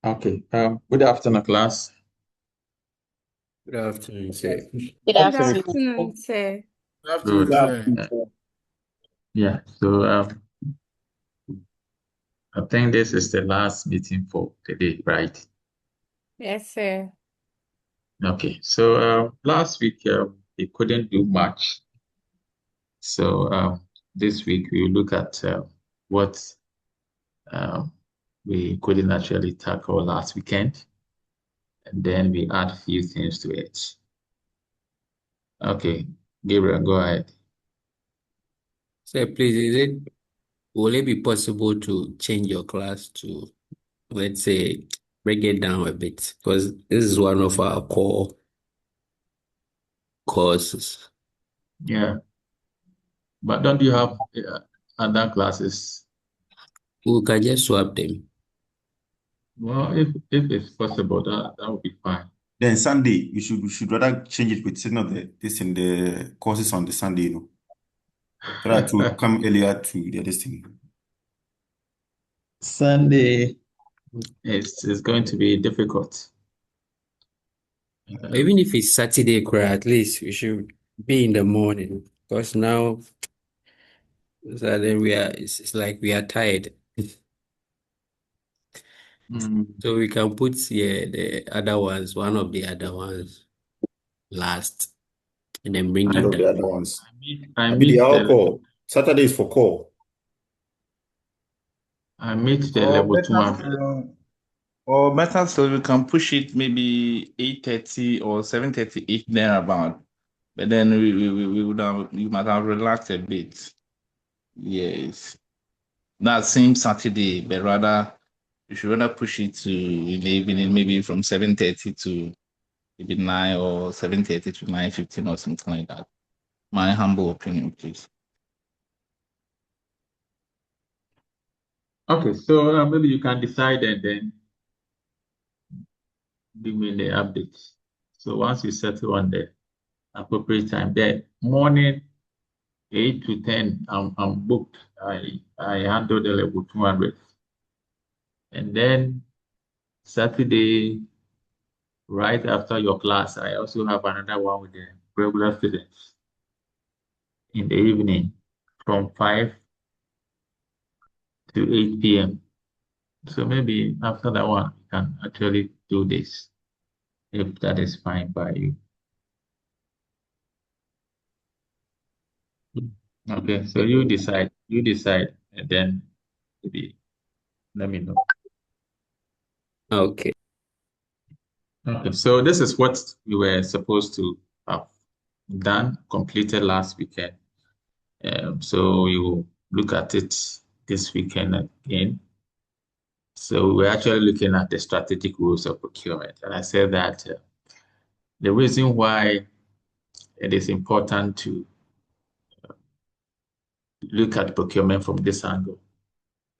Okay. Good afternoon, class. Good afternoon, sir. Good Good afternoon. afternoon, sir. Good afternoon, Good. sir. Yeah. So I think this is the last meeting for today, right? Yes, sir. Okay. So last week we couldn't do much. So this week we will look at what um, we couldn't actually tackle last weekend, and then we add a few things to it. Okay, Gabriel, go ahead. Sir, please, will it be possible to change your class to, let's say, bring it down a bit? Because this is one of our core courses. Yeah, but don't you have other classes? We can just swap them. Well, if it's possible, that would be fine. Then Sunday, we should rather change it with signal this in the courses on the Sunday, you know. So that to come earlier to the this thing. Sunday is going to be difficult. Even if it's Saturday, at least we should be in the morning. Because now, then it's like we are tired. So we can put the other ones, one of the other ones last, and then bring One it of the down. other ones. I Maybe they meet all the call. Saturday is for call. level 200. Better still, we can push it maybe 8:30 or 7:38 thereabout. But then we would have, you might have relaxed a bit. Yes. That same Saturday, but rather you should rather push it to in the evening, maybe from 7:30 to maybe 9 or 7:30 to 9:15 or something like that. My humble opinion, please. Okay, so maybe you can decide and then give me the updates. So once you settle on the appropriate time, the morning 8 to 10, I'm booked. I handle the level 200. And then Saturday, right after your class, I also have another one with the regular students in the evening from 5 to 8 p.m. So maybe after that one, we can actually do this if that is fine by you. Okay, so you decide, and then maybe let me know. Okay. Okay, so this is what we were supposed to have done, completed last weekend. So you will look at it this weekend again. So we're actually looking at the strategic rules of procurement. And I said that the reason why it is important to look at procurement from this angle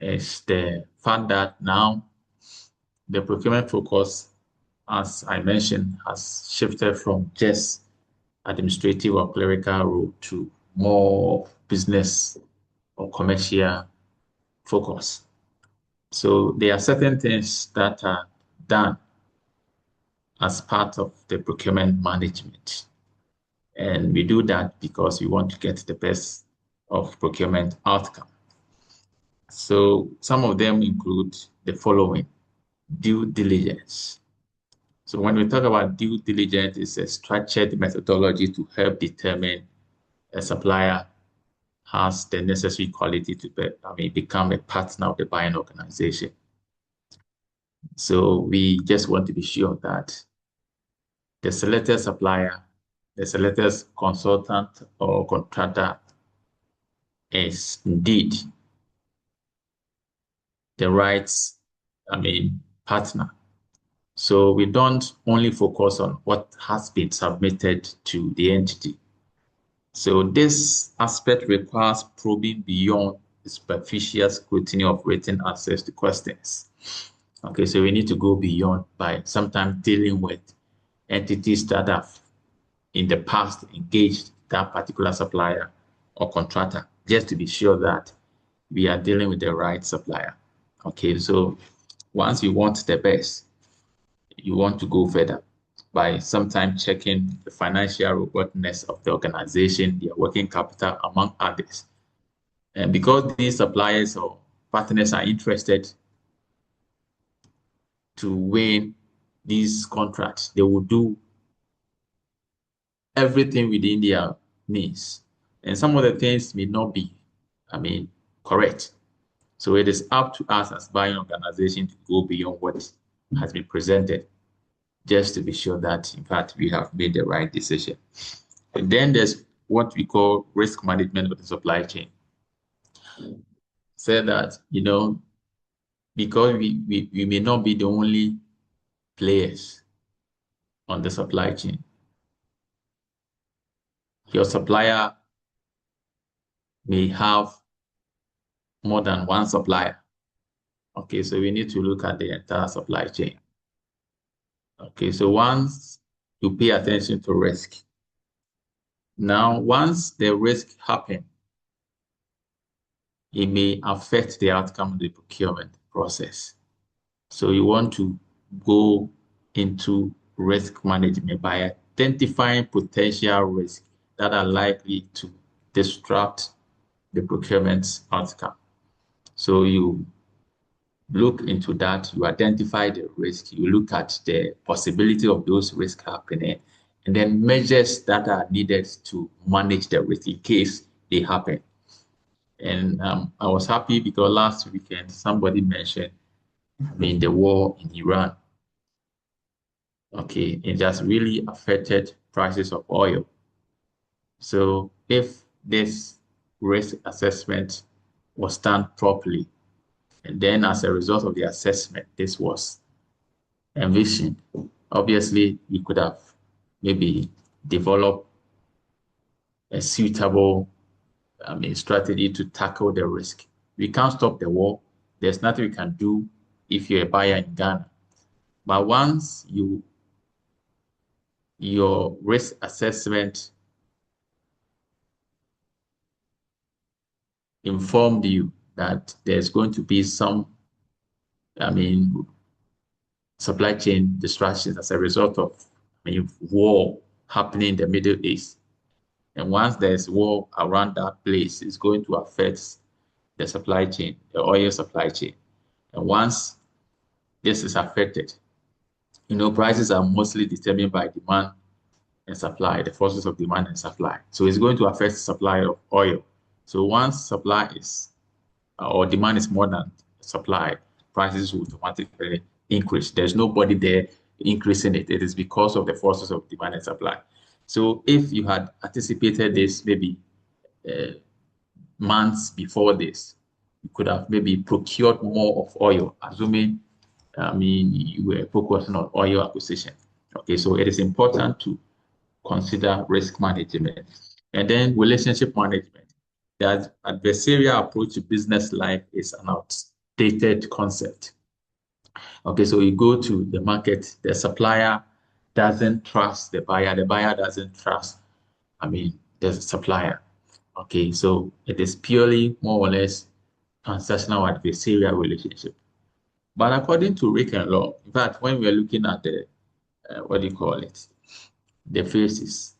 is the fact that now the procurement focus, as I mentioned, has shifted from just administrative or clerical role to more business or commercial focus. So there are certain things that are done as part of the procurement management. And we do that because we want to get the best of procurement outcome. So some of them include the following: due diligence. So when we talk about due diligence, it's a structured methodology to help determine a supplier has the necessary quality to become a partner of the buying organization. So we just want to be sure that the selected supplier, the selected consultant or contractor is indeed the right, partner. So we don't only focus on what has been submitted to the entity. So this aspect requires probing beyond the superficial scrutiny of written answers to questions. Okay, so we need to go beyond by sometimes dealing with entities that have in the past engaged that particular supplier or contractor, just to be sure that we are dealing with the right supplier. Okay, so once you want the best, you want to go further by sometimes checking the financial robustness of the organization, their working capital, among others. And because these suppliers or partners are interested to win these contracts, they will do everything within their means. And some of the things may not be, correct. So it is up to us as buying organization to go beyond what has been presented, just to be sure that, in fact, we have made the right decision. And then there's what we call risk management of the supply chain. Say that, because we may not be the only players on the supply chain. Your supplier may have more than one supplier. Okay, so we need to look at the entire supply chain. Okay, so once you pay attention to risk, now once the risk happens, it may affect the outcome of the procurement process. So you want to go into risk management by identifying potential risks that are likely to disrupt the procurement outcome. So you look into that, you identify the risk, you look at the possibility of those risks happening, and then measures that are needed to manage the risk in case they happen. And I was happy because last weekend somebody mentioned, the war in Iran. Okay, it has really affected prices of oil. So if this risk assessment was done properly, and then as a result of the assessment, this was envisioned, obviously we could have maybe developed a suitable strategy to tackle the risk. We can't stop the war. There's nothing we can do if you're a buyer in Ghana. But once your risk assessment informed you that there's going to be some, supply chain disruptions as a result of war happening in the Middle East. And once there's war around that place, it's going to affect the supply chain, the oil supply chain. And once this is affected, prices are mostly determined by demand and supply, the forces of demand and supply. So it's going to affect the supply of oil. So once supply is, or demand is more than supply, prices will automatically increase. There's nobody there increasing it. It is because of the forces of demand and supply. So if you had anticipated this maybe months before this, you could have maybe procured more of oil, assuming, you were focusing on oil acquisition. Okay, so it is important to consider risk management. And then relationship management. The adversarial approach to business life is an outdated concept. Okay, so you go to the market, the supplier doesn't trust the buyer doesn't trust, the supplier. Okay, so it is purely more or less transactional adversarial relationship. But according to Rick and Law, in fact, when we're looking at the, the phases,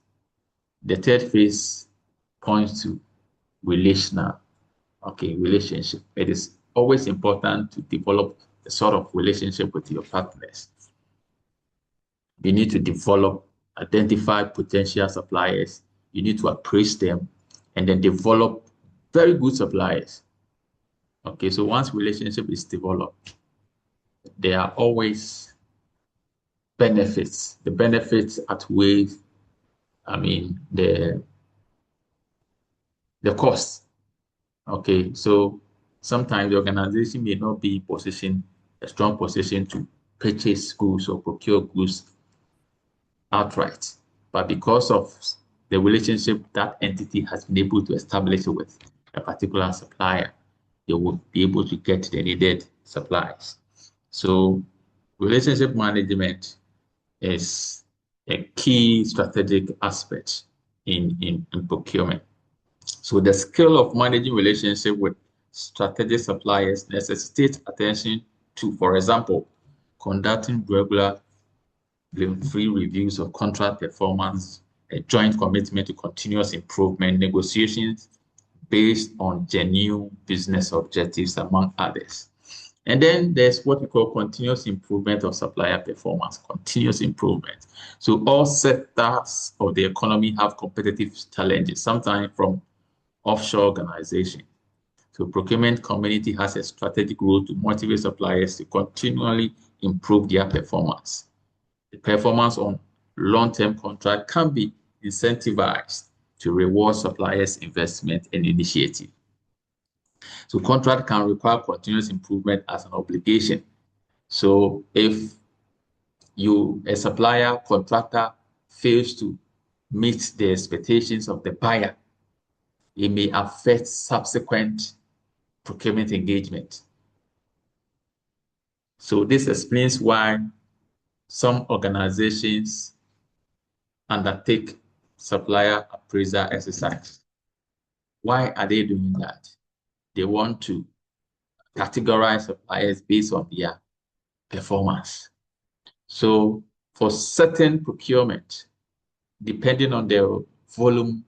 the third phase points to relational, relationship. It is always important to develop a sort of relationship with your partners. You need to identify potential suppliers. You need to appraise them and then develop very good suppliers. Okay, so once relationship is developed, there are always benefits. The benefits outweigh, the cost. Okay, so sometimes the organization may not be in a strong position to purchase goods or procure goods outright, but because of the relationship that entity has been able to establish with a particular supplier, they will be able to get the needed supplies. So relationship management is a key strategic aspect in procurement. So the skill of managing relationship with strategic suppliers necessitates attention to, for example, conducting regular blame-free reviews of contract performance, a joint commitment to continuous improvement, negotiations based on genuine business objectives, among others. And then there's what we call continuous improvement of supplier performance, continuous improvement. So all sectors of the economy have competitive challenges, sometimes from offshore organization. So procurement community has a strategic role to motivate suppliers to continually improve their performance. The performance on long-term contract can be incentivized to reward suppliers' investment and initiative. So contract can require continuous improvement as an obligation. So if a supplier contractor fails to meet the expectations of the buyer, it may affect subsequent procurement engagement. So this explains why some organizations undertake supplier appraisal exercise. Why are they doing that? They want to categorize suppliers based on their performance. So for certain procurement, depending on their volume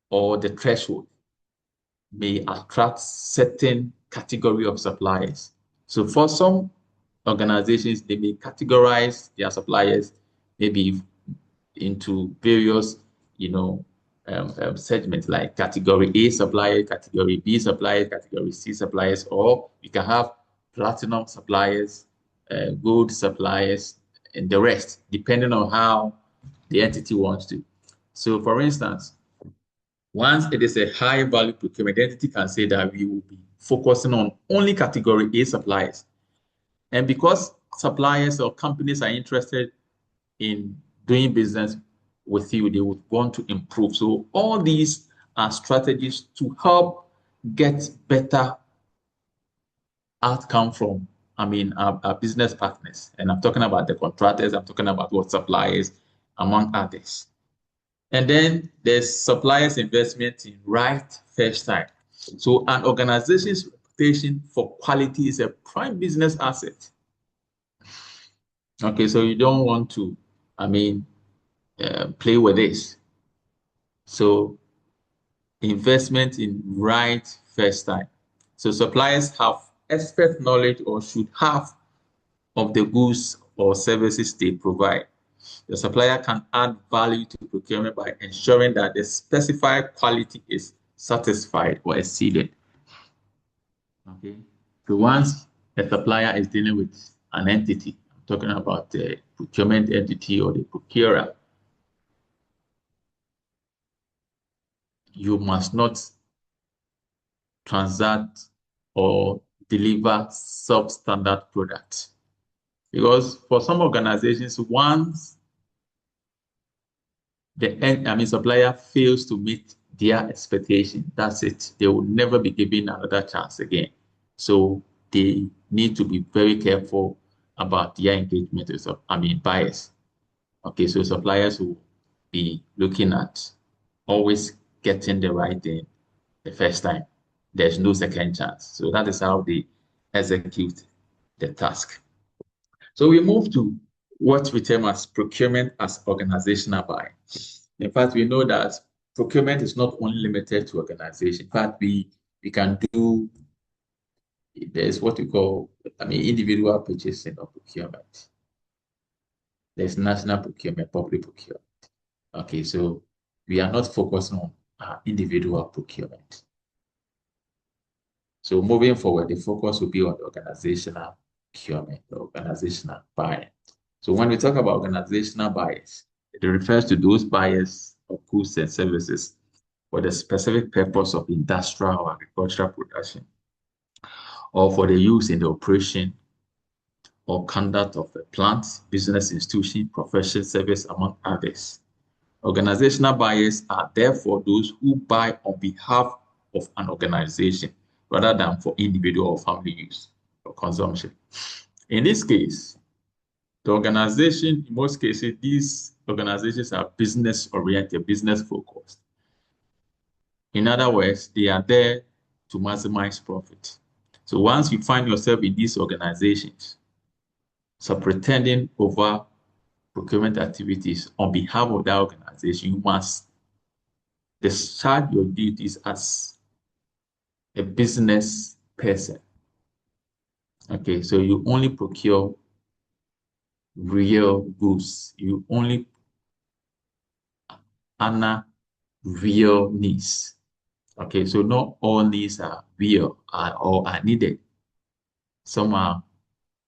or the threshold, may attract certain category of suppliers. So for some organizations, they may categorize their suppliers maybe into various, segments like category A supplier, category B suppliers, category C suppliers, or you can have platinum suppliers, gold suppliers, and the rest, depending on how the entity wants to. So for instance, once it is a high value procurement, the entity can say that we will be focusing on only category A suppliers. And because suppliers or companies are interested in doing business with you, they would want to improve. So all these are strategies to help get better outcome from, our business partners. And I'm talking about the contractors, I'm talking about what suppliers, among others. And then there's suppliers' investment in right first time. So an organization's reputation for quality is a prime business asset. Okay, so you don't want to, play with this. So investment in right first time. So suppliers have expert knowledge or should have of the goods or services they provide. The supplier can add value to procurement by ensuring that the specified quality is satisfied or exceeded. Okay. So once a supplier is dealing with an entity, I'm talking about the procurement entity or the procurer, you must not transact or deliver substandard products. Because for some organizations, once the supplier fails to meet their expectation, that's it. They will never be given another chance again. So they need to be very careful about their engagement with buyers. Okay, so suppliers will be looking at always getting the right thing the first time. There's no second chance. So that is how they execute the task. So we move to what we term as procurement as organizational buying. In fact, we know that procurement is not only limited to organization. In fact, we can do, there's what we call, individual purchasing of procurement. There's national procurement, public procurement. Okay, so we are not focusing on individual procurement. So moving forward, the focus will be on the organizational procurement, the organizational buying. So when we talk about organizational buyers, it refers to those buyers of goods and services for the specific purpose of industrial or agricultural production, or for the use in the operation or conduct of a plant, business institution, professional service, among others. Organizational buyers are therefore those who buy on behalf of an organization rather than for individual or family use or consumption. In this case, the organization, in most cases, these organizations are business-oriented, business-focused. In other words, they are there to maximize profit. So once you find yourself in these organizations, pretending over procurement activities on behalf of that organization, you must discharge your duties as a business person. Okay, so you only procure real goods. You only honor real needs. Okay, so not all needs are real or are needed. Some are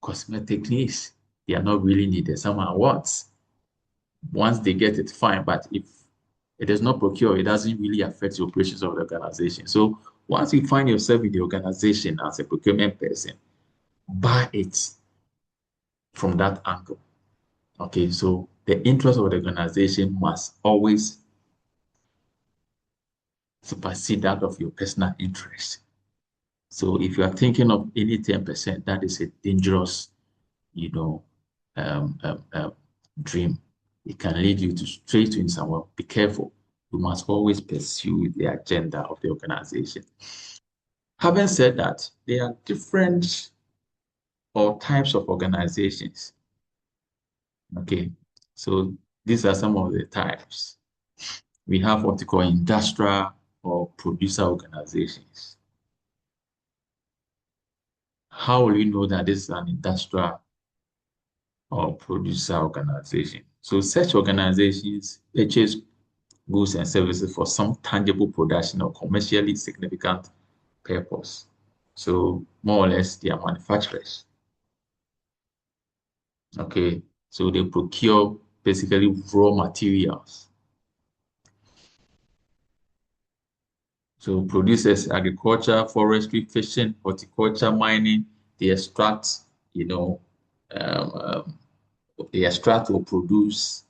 cosmetic needs. They are not really needed. Some are wants. Once they get it, fine. But if it is not procured, it doesn't really affect the operations of the organization. So once you find yourself in the organization as a procurement person, buy it from that angle. Okay, so the interest of the organization must always supersede that of your personal interest. So if you are thinking of any 10%, that is a dangerous, um, um, um, dream. It can lead you to straight to somewhere. Be careful. You must always pursue the agenda of the organization. Having said that, there are different or types of organizations. Okay, so these are some of the types. We have what we call industrial or producer organizations. How will you know that this is an industrial or producer organization? So such organizations purchase goods and services for some tangible production or commercially significant purpose. So more or less they are manufacturers. Okay, so they procure basically raw materials. So producers, agriculture, forestry, fishing, horticulture, mining, they extract, um, they extract or produce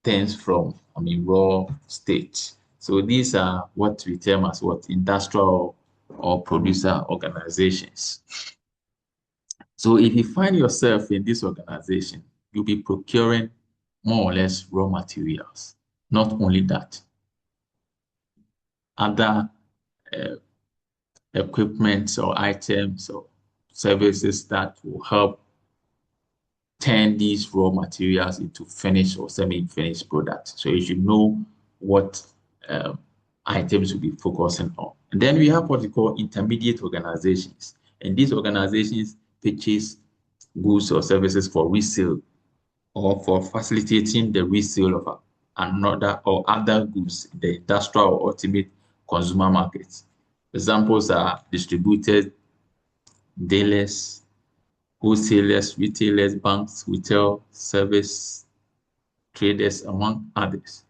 things from, raw state. So these are what we term as what industrial or producer organizations. So if you find yourself in this organization, you'll be procuring more or less raw materials. Not only that, other uh, equipment or items or services that will help turn these raw materials into finished or semi-finished products. So you should know what items will be focusing on. And then we have what we call intermediate organizations. And these organizations purchase goods or services for resale or for facilitating the resale of another or other goods in the industrial or ultimate consumer markets. Examples are distributors, dealers, wholesalers, retailers, banks, retail, service traders, among others.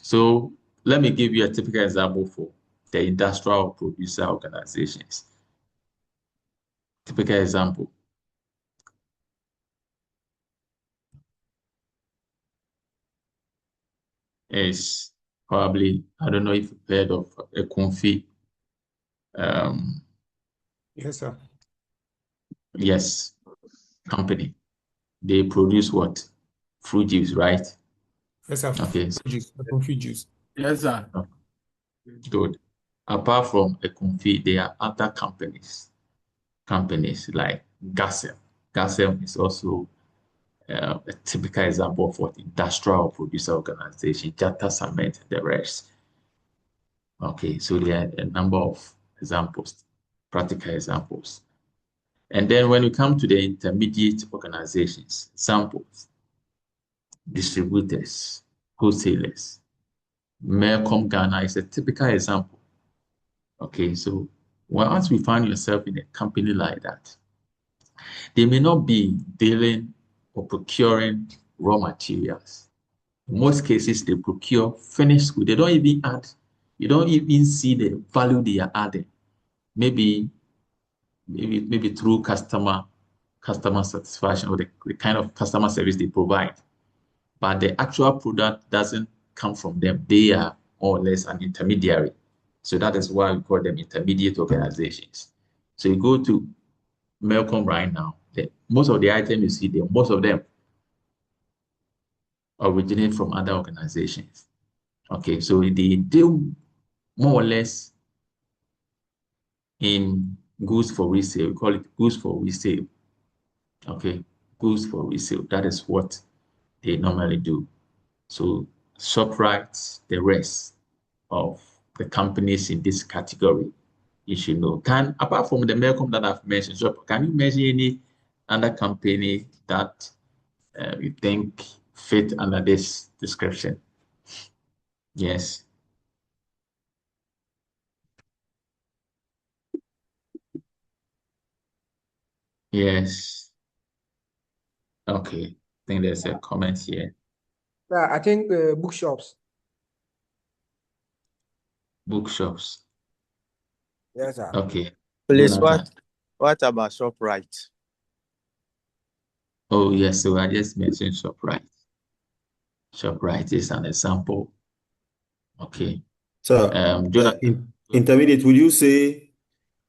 So let me give you a typical example for the industrial producer organizations. Typical example. Is probably, I don't know if you've heard of a Confit. Yes, sir. Yes, company. They produce what? Fruit juice, right? Yes, sir. Okay, Juice, the confit juice. Yes, sir. good. Apart from a Confit, there are other companies like Gasem. Gasem is also a typical example of what industrial producer organization, Jata Cement, and the rest. Okay, so there are a number of examples, practical examples. And then when you come to the intermediate organizations, samples, distributors, wholesalers, Melcom Ghana is a typical example. Okay, so once we find yourself in a company like that, they may not be dealing or procuring raw materials. In most cases, they procure finished goods. They don't even add, you don't even see the value they are adding. Maybe through customer satisfaction or the kind of customer service they provide. But the actual product doesn't come from them. They are more or less an intermediary. So that is why we call them intermediate organizations. So you go to Melcom right now, most of the items you see there, most of them originate from other organizations. Okay, so they deal more or less in goods for resale. We call it goods for resale. Okay, goods for resale. That is what they normally do. So ShopRite, the rest of the companies in this category, you should know. Apart from the Melcom that I've mentioned, can you mention any other company that you think fit under this description? Yes. Yes. Okay. I think there's a comment here. Yeah, I think bookshops. Bookshops. Yes, sir. Okay. Please, Jonathan. what about ShopRite? Oh, yes. So I just mentioned ShopRite. ShopRite is an example. Okay. So, Jonathan. intermediate, would you say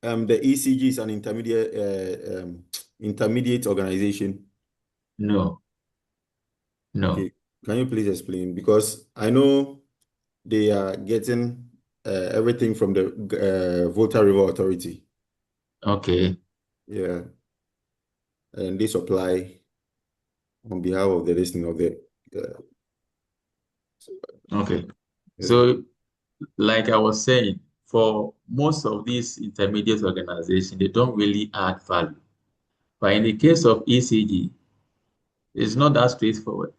the ECG is an intermediate organization? No. No. Okay. Can you please explain? Because I know they are getting everything from the Volta River Authority. Okay. Yeah. And they supply on behalf of the listening of the. Okay. Yes. So, like I was saying, for most of these intermediate organizations, they don't really add value. But in the case of ECG, it's not that straightforward.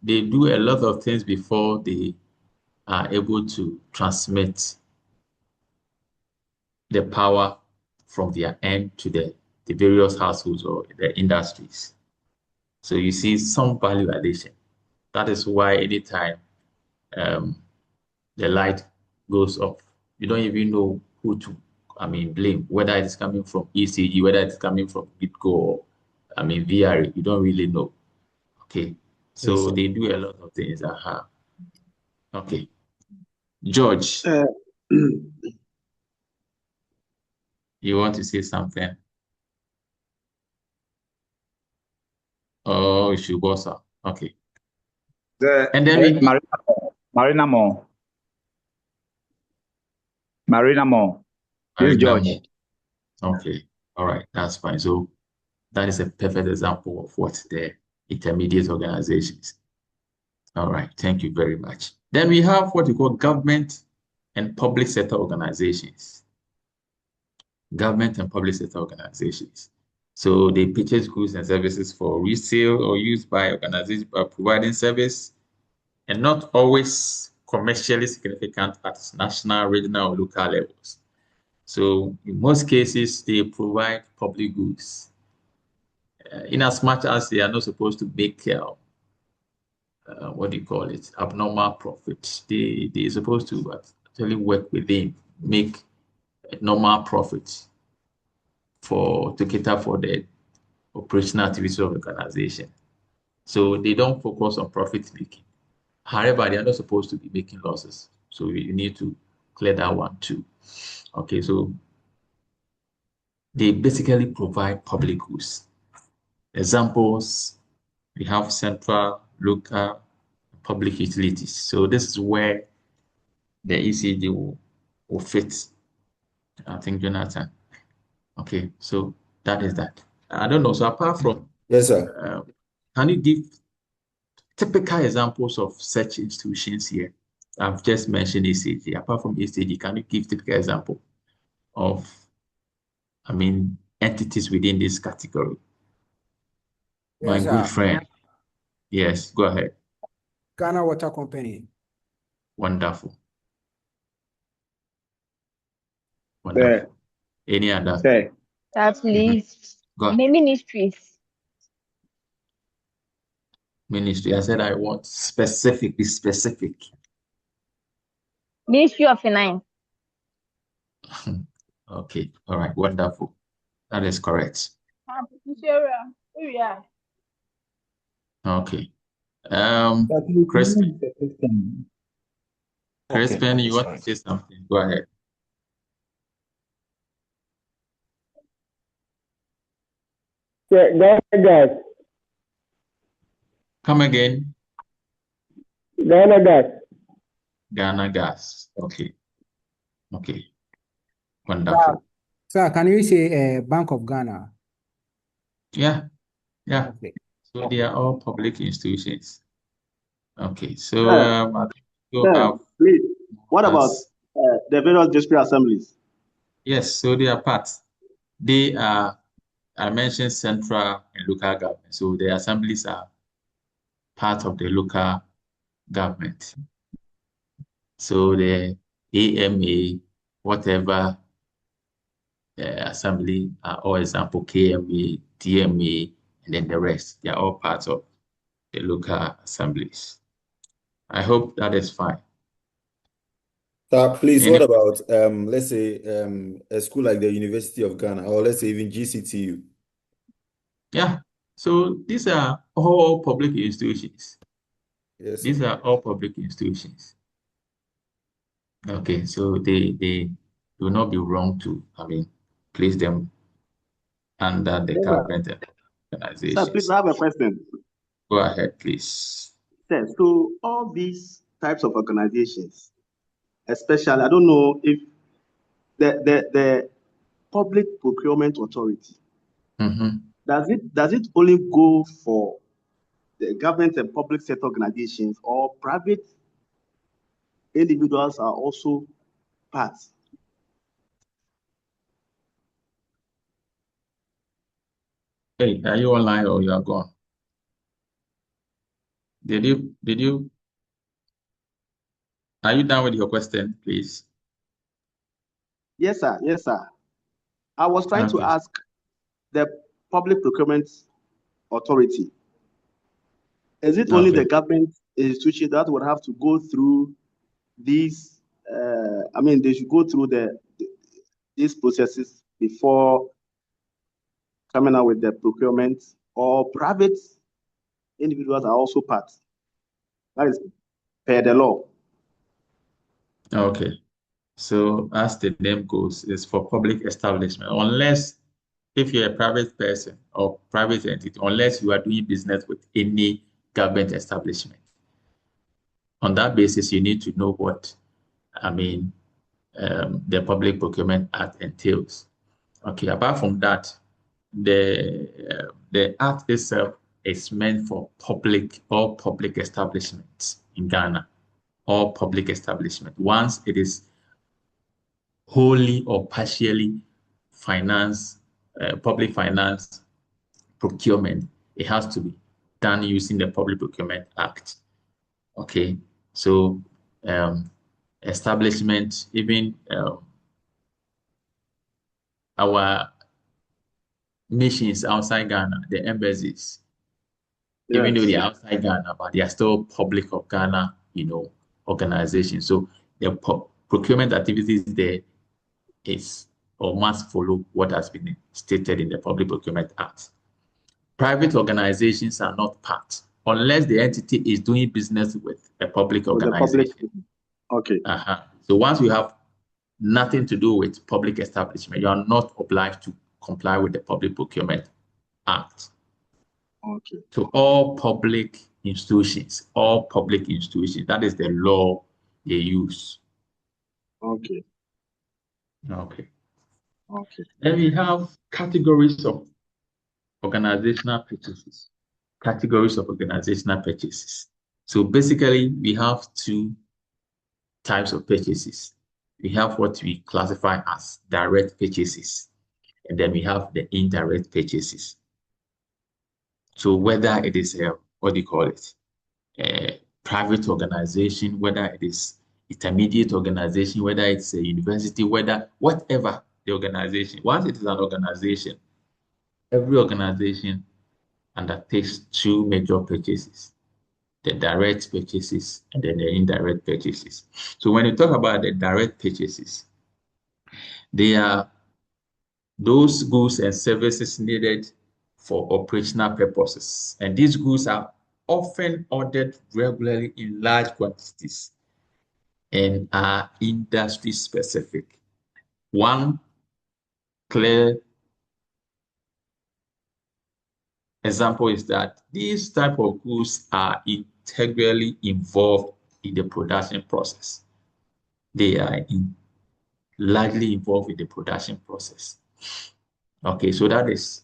They do a lot of things before they are able to transmit the power from their end to the various households or the industries. So you see some value addition. That is why anytime the light goes off, you don't even know who to, blame, whether it's coming from ECG, whether it's coming from BitGo or, VRA, you don't really know. Okay. So Yes, they do a lot of things. Okay. George, you want to say something? Oh, you should go, sir. Okay. And then we Marina Mall. This is George. Okay. All right. That's fine. So that is a perfect example of what the intermediate organizations. All right. Thank you very much. Then we have what we call government and public sector organizations. Government and public sector organizations. So they purchase goods and services for resale or use by organizations by providing service and not always commercially significant at national, regional, or local levels. So in most cases, they provide public goods. In as much as they are not supposed to make what do you call it, abnormal profit. They're supposed to actually work within, make a normal profit to cater for the operational activities of the organization. So they don't focus on profit making. However, they are not supposed to be making losses. So you need to clear that one too. Okay, so they basically provide public goods. Examples, we have central, local, public utilities. So this is where the ECG will fit. I think, Jonathan. Okay, so that is that. I don't know. So apart from, yes, sir. Can you give typical examples of such institutions here? I've just mentioned ECG. Apart from ECG, can you give typical example of, entities within this category? My Yes, good friend. Yes, go ahead. Ghana Water Company. Wonderful. Wonderful. Any other? Sir, Please. Go ahead. Ministries. Ministry. I said I want specific. Be specific. Ministry of Finance. Okay. All right. Wonderful. That is correct. Okay. Crispin. Crispin, you want to say something? Go ahead. Ghana Gas. Come again. Ghana Gas. Ghana Gas. Okay. Okay. Wonderful. Sir, can you say Bank of Ghana? Yeah, yeah. Okay. So they are all public institutions. Okay, so Sir, I think you sir, have please, what about us. the various district assemblies? Yes, so they are part. They are, I mentioned central and local government. So the assemblies are part of the local government. So the AMA, whatever assembly, or example, KMA, DMA, and then the rest, they are all parts of the local assemblies. I hope that is fine. Please, Any- what about let's say a school like the University of Ghana, or let's say even GCTU? Yeah, so these are all public institutions. Yes, These sir. are all public institutions. Okay, so they will not be wrong to, place them under the Sir, government sir, please, organizations. I have a question. Go ahead, please. Sir, so all these types of organizations, especially, I don't know if the Public Procurement Authority, Mm-hmm. does it only go for the government and public sector organizations, or private individuals are also part? Hey, are you online or you are gone? Did you, are you done with your question, please? Yes, sir. Yes, sir. I was trying to Okay. ask the Public Procurement Authority, is it only Okay. the government institution that would have to go through these? They should go through these processes before coming out with the procurement, or private individuals are also part? That is per the law. Okay. So as the name goes, it's for public establishment. Unless if you're a private person or private entity, unless you are doing business with any government establishment. On that basis, you need to know what the Public Procurement Act entails. Okay, apart from that, the act itself is meant for all public establishments in Ghana, all public establishment. Once it is wholly or partially public finance procurement, it has to be done using the Public Procurement Act. Okay, so establishment, even our missions outside Ghana, the embassies, even though they're outside Ghana, but they are still public of Ghana, organizations. So the procurement activities there is or must follow what has been stated in the Public Procurement Act. Private organizations are not part unless the entity is doing business with a public organization. Okay. So once you have nothing to do with public establishment, you are not obliged to comply with the Public Procurement Act. Okay. So all public institutions, that is the law they use. Okay. Okay. Okay. Then we have categories of organizational purchases. So basically, we have two types of purchases. We have what we classify as direct purchases, and then we have the indirect purchases. So whether it is a private organization, whether it is intermediate organization, whether it's a university, whatever the organization, once it is an organization, every organization undertakes two major purchases, the direct purchases and then the indirect purchases. So when you talk about the direct purchases, they are those goods and services needed for operational purposes. And these goods are often ordered regularly in large quantities and are industry specific. One clear example is that these type of goods are integrally involved in the production process. They are largely involved in the production process. Okay, so that is,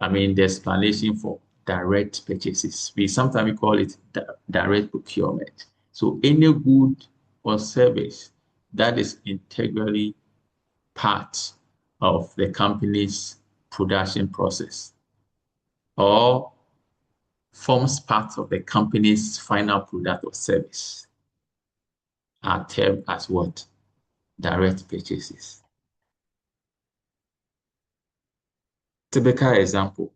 the explanation for direct purchases. Sometimes we call it direct procurement. So any good or service that is integrally part of the company's production process or forms part of the company's final product or service are termed as what? Direct purchases. Typical example,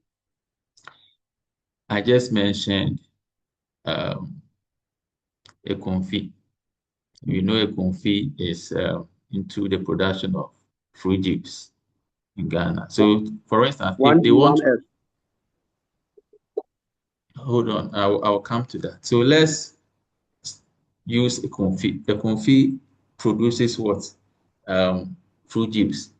I just mentioned a confit. You know, a confit is into the production of fruit juice in Ghana. So, for instance, if they want to, hold on, I'll come to that. So let's use a confit. A confit produces what? Fruit juice.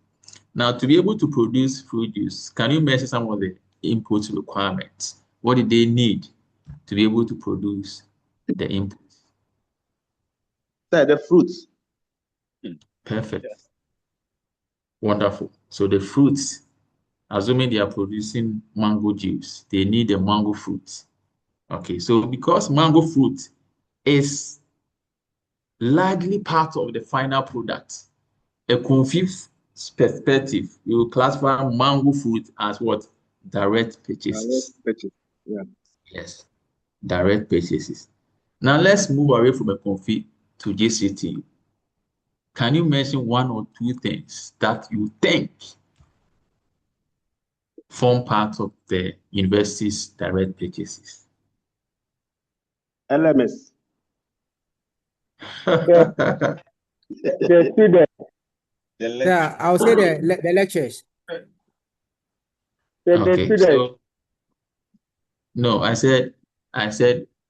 Now, to be able to produce fruit juice, can you mention some of the input requirements? What did they need to be able to produce the input? The fruits. Perfect. Wonderful. So the fruits, assuming they are producing mango juice, they need the mango fruit. Okay, so because mango fruit is largely part of the final product, a confused perspective, you will classify mango fruit as what? Direct purchases. Yeah. Yes, direct purchases. Now let's move away from a confit to GCT. Can you mention one or two things that you think form part of the university's direct purchases? LMS. The student. Yeah, I'll say the lectures. The Okay, student. so no, I said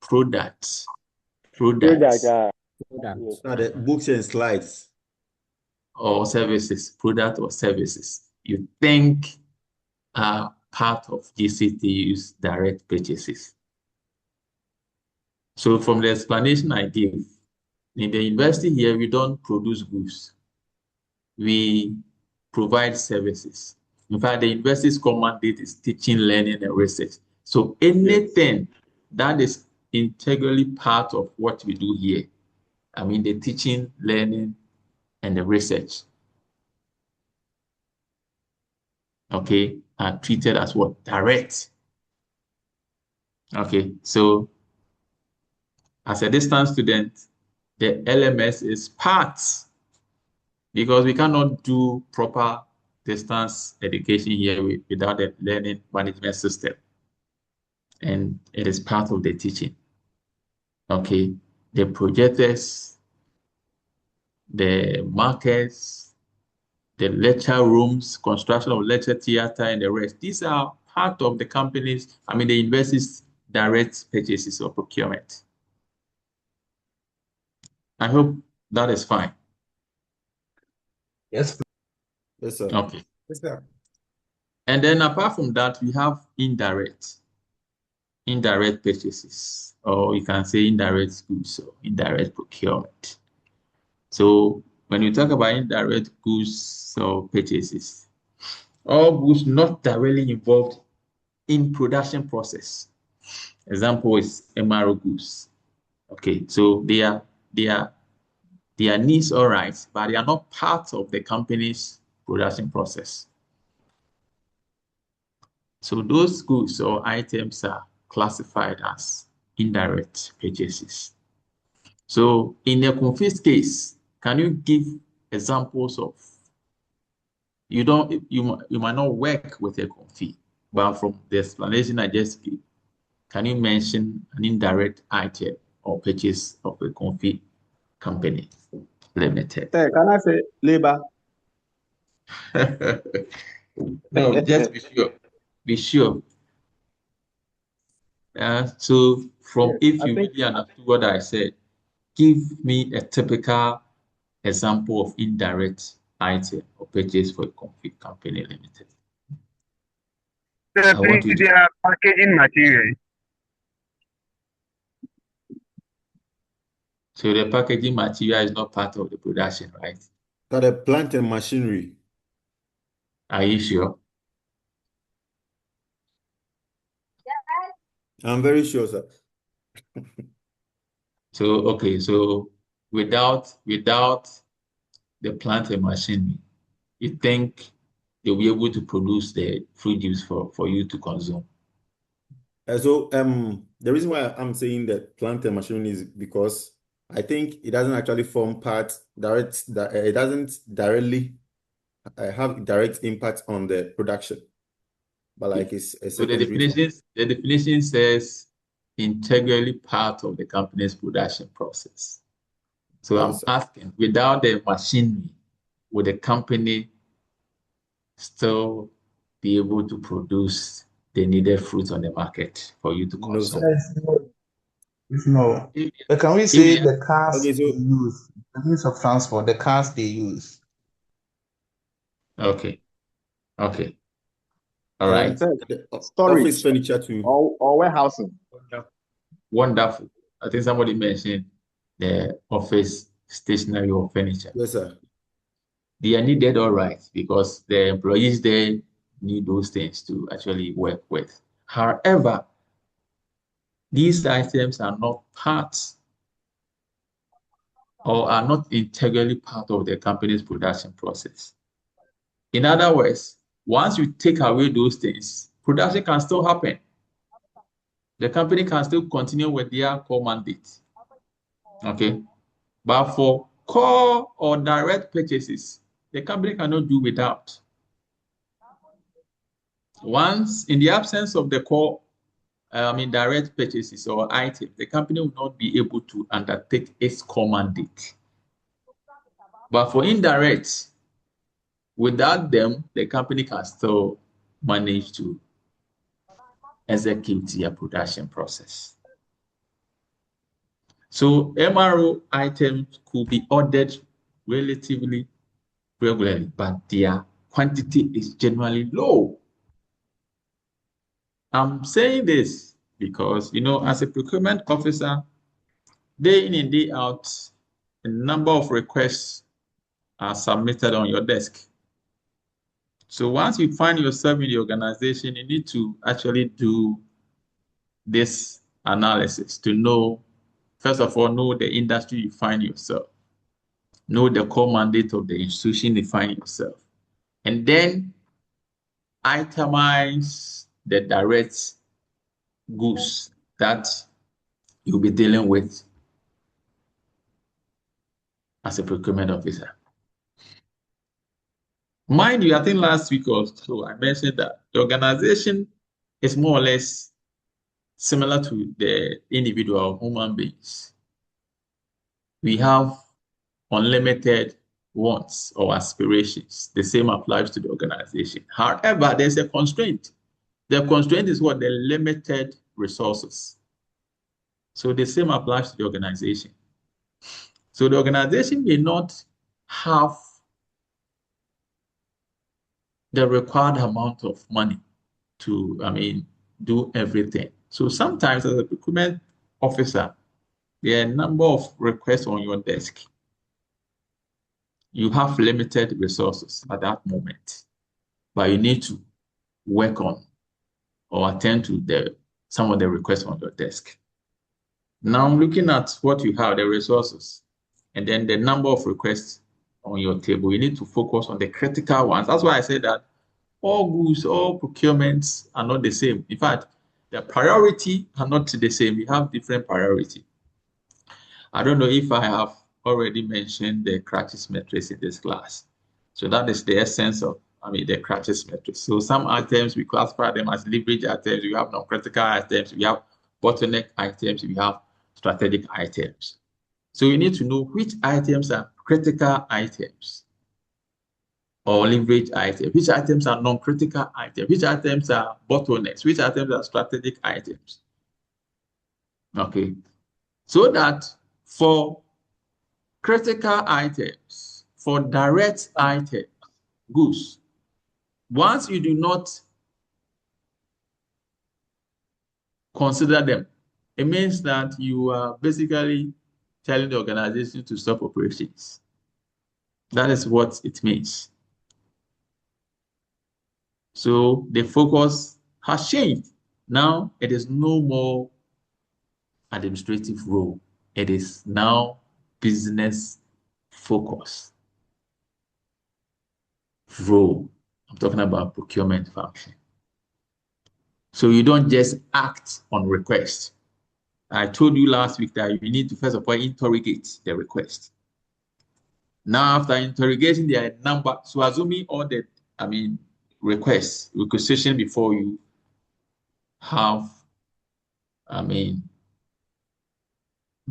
products. Product. Products. The books and slides. Or services, product or services you think are part of GCTU's direct purchases. So from the explanation I gave, in the university here, we don't produce goods. We provide services. In fact, the university's common mandate is teaching, learning, and research. So anything that is integrally part of what we do here, the teaching, learning, and the research, okay, are treated as what? Direct. Okay, so as a distance student, the LMS is part, because we cannot do proper distance education here without the learning management system. And it is part of the teaching. Okay, the projectors, the markers, the lecture rooms, construction of lecture theater, and the rest. These are part of the company's, the university's direct purchases or procurement. I hope that is fine. Yes. Yes, sir. Okay. Yes, sir. And then apart from that, we have indirect purchases, or you can say indirect goods or indirect procurement. So when you talk about indirect goods or purchases, all goods not directly involved in production process. Example is MRO goods. Okay, so they are needs, all right, but they are not part of the company's production process. So those goods or items are classified as indirect purchases. So in a confused case, can you give examples of, you might not work with a confit, but from the explanation I just gave, can you mention an indirect item or purchase of a confit company limited? Can I say labor? No, just be sure. Be sure. So from, if you really understood what I said, give me a typical example of indirect item or purchase for a confit company limited. I want you to, They are packaging material. so the packaging material is not part of the production, right? The plant and machinery. Are you sure? I'm very sure, sir. So, okay, so without the plant and machinery, you think they'll be able to produce the fruit juice for you to consume? So the reason why I'm saying that plant and machinery is because I think it doesn't actually form part it doesn't directly have direct impact on the production, but like it's a So the secondary thing. definition says integrally part of the company's production process. So I'm Yes, sir. asking, without the machinery, would the company still be able to produce the needed fruit on the market for you to No, consume? sir. Yes, no. If, But can we if say we the cars Okay, they so use, the means of transport, the cars they use? okay, okay, all right, Sir, the office storage furniture too. or warehousing. wonderful. I think somebody mentioned the office stationery or furniture. Yes, sir. They are needed, all right, because the employees there need those things to actually work with. However, these items are not parts or are not integrally part of the company's production process. In other words, once you take away those things, production can still happen. The company can still continue with their core mandate. Okay. But for core or direct purchases, the company cannot do without. Once, in the absence of the core, direct purchases or items, the company will not be able to undertake its core mandate. But for indirect, without them, the company can still manage to execute their production process. So MRO items could be ordered relatively regularly, but their quantity is generally low. I'm saying this because, as a procurement officer, day in and day out, a number of requests are submitted on your desk. So once you find yourself in the organization, you need to actually do this analysis to know, first of all, know the industry you find yourself, know the core mandate of the institution you find yourself, and then itemize the direct goods that you'll be dealing with as a procurement officer. Mind you, I think last week or so, I mentioned that the organization is more or less similar to the individual human beings. We have unlimited wants or aspirations. The same applies to the organization. However, there's a constraint. The constraint is what? The limited resources. So the same applies to the organization. So the organization may not have the required amount of money to, do everything. So sometimes as a procurement officer, there are a number of requests on your desk. You have limited resources at that moment, but you need to work on or attend to some of the requests on your desk. Now, looking at what you have, the resources, and then the number of requests on your table, you need to focus on the critical ones. That's why I said that all goods, all procurements are not the same. In fact, the priority are not the same. We have different priority. I don't know if I have already mentioned the Kratis matrix in this class. So that is the essence of, the Kratis matrix. So some items, we classify them as leverage items. We have non-critical items. We have bottleneck items. We have strategic items. So you need to know which items are critical items or leverage items, which items are non-critical items, which items are bottlenecks, which items are strategic items. Okay. So that for critical items, for direct items, goods, once you do not consider them, it means that you are basically telling the organization to stop operations. That is what it means. So the focus has changed. Now it is no more administrative role. It is now business focus role. I'm talking about procurement function. So you don't just act on request. I told you last week that you need to first of all interrogate the request. Now, after interrogating their number, so assuming all the, requisition before you have, the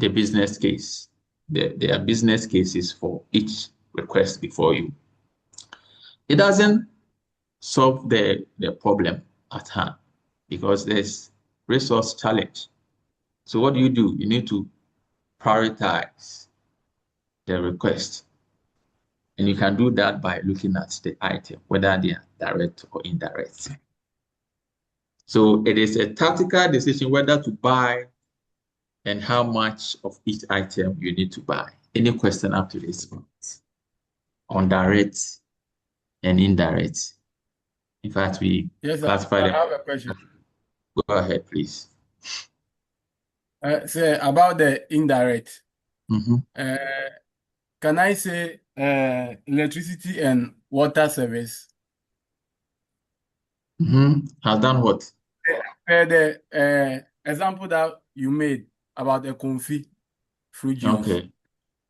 business case. There are business cases for each request before you. It doesn't solve the problem at hand because there's resource challenge. So what do? You need to prioritize the request. And you can do that by looking at the item, whether they are direct or indirect. So it is a tactical decision whether to buy and how much of each item you need to buy. Any question up to this point on direct and indirect? In fact, we classify them. I have a question. Go ahead, please. Say about the indirect. Mm-hmm. Can I say electricity and water service? Mm-hmm. Has done what? The example that you made about the confit fruit juice. Okay.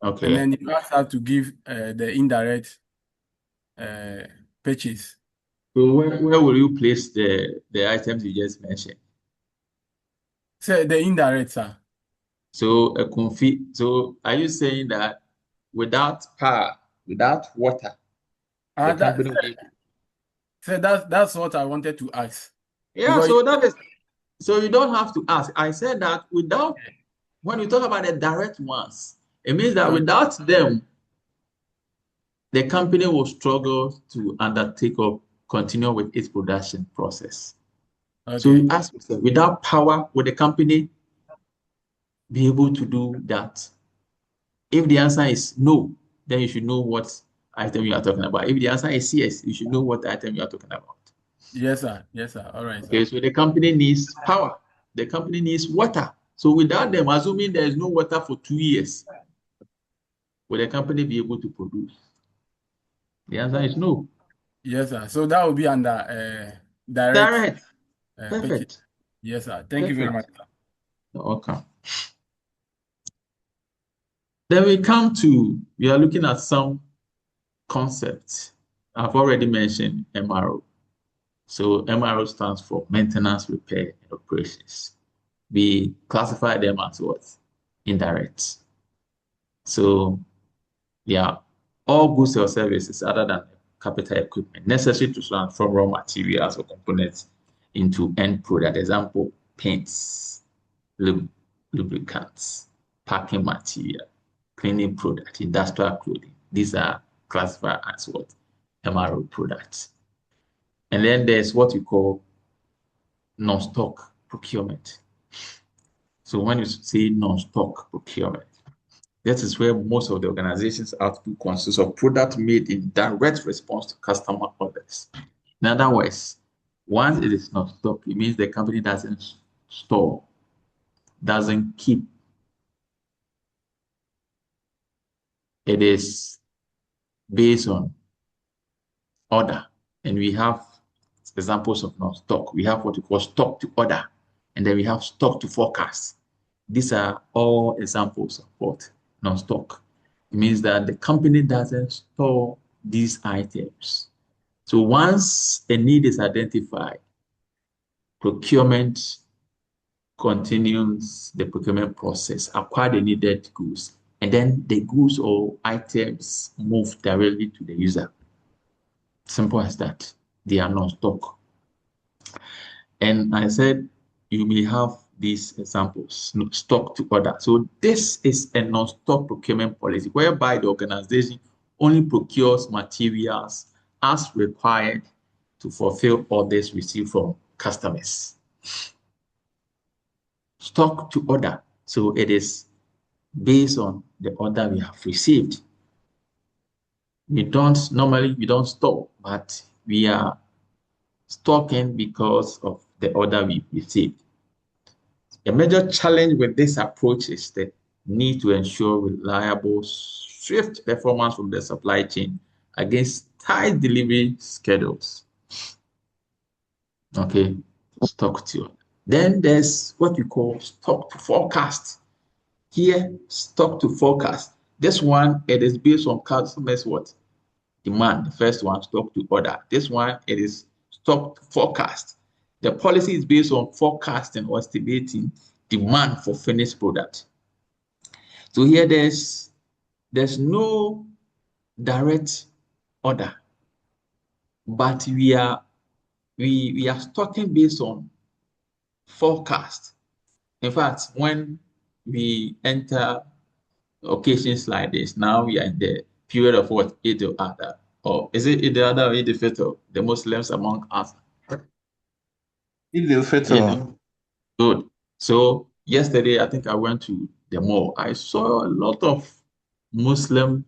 Okay. And then you also have to give the indirect purchase. So where will you place the items you just mentioned? Say the indirect, sir. So a confit. So are you saying that without power, without water, the company will... So that's what I wanted to ask. Yeah, because so that is, so you don't have to ask. I said that without, when we talk about the direct ones, it means that without them, the company will struggle to undertake or continue with its production process. Okay. So you ask yourself, without power, would the company be able to do that? If the answer is no, then you should know what item you are talking about. If the answer is yes, you should know what item you are talking about. Yes, sir. Yes, sir. All right. Okay, sir. so the company needs power. The company needs water. So without them, assuming there is no water for 2 years, will the company be able to produce? The answer is no. Yes, sir. So that will be under direct. Perfect. Purchase. Yes, sir. Thank you very much, sir. You're welcome. Then we are looking at some concepts. I've already mentioned MRO. So MRO stands for maintenance, repair, and operations. We classify them as what? Indirect. So yeah, all goods or services other than capital equipment necessary to transform raw materials or components into end product. Example, paints, lubricants, packing material, cleaning product, industrial clothing. These are classified as what? MRO products. And then there's what we call non-stock procurement. So when you say non-stock procurement, that is where most of the organization's output consists of product made in direct response to customer orders. In other words, once it is not stock, it means the company doesn't store, doesn't keep. It is based on order. And we have examples of non-stock. We have what we call stock to order, and then we have stock to forecast. These are all examples of what? Non-stock. It means that the company doesn't store these items. So once a need is identified, procurement continues the procurement process, acquire the needed goods, and then the goods or items move directly to the user. Simple as that. They are non-stock. And I said you may have these examples, stock to order. So this is a non-stock procurement policy whereby the organization only procures materials as required to fulfill orders received from customers. Stock to order. So it is based on the order we have received. We don't store, but we are stocking because of the order we received. A major challenge with this approach is the need to ensure reliable, swift performance from the supply chain against tight delivery schedules. Okay, stock to order. Then there's what we call stock to forecast. Here, stock to forecast. This one, it is based on customers' what? Demand. The first one, stock to order. This one, it is stock to forecast. The policy is based on forecasting or estimating demand for finished product. So here there's no direct order, but we are stocking based on forecast. In fact, when we enter occasions like this, now we are in the period of what? Eid al-Adha. Or is it Eid al-Adha or Eid al-Fitr? The Muslims among us. Eid al-Fitr. Good. So yesterday, I think I went to the mall. I saw a lot of Muslim,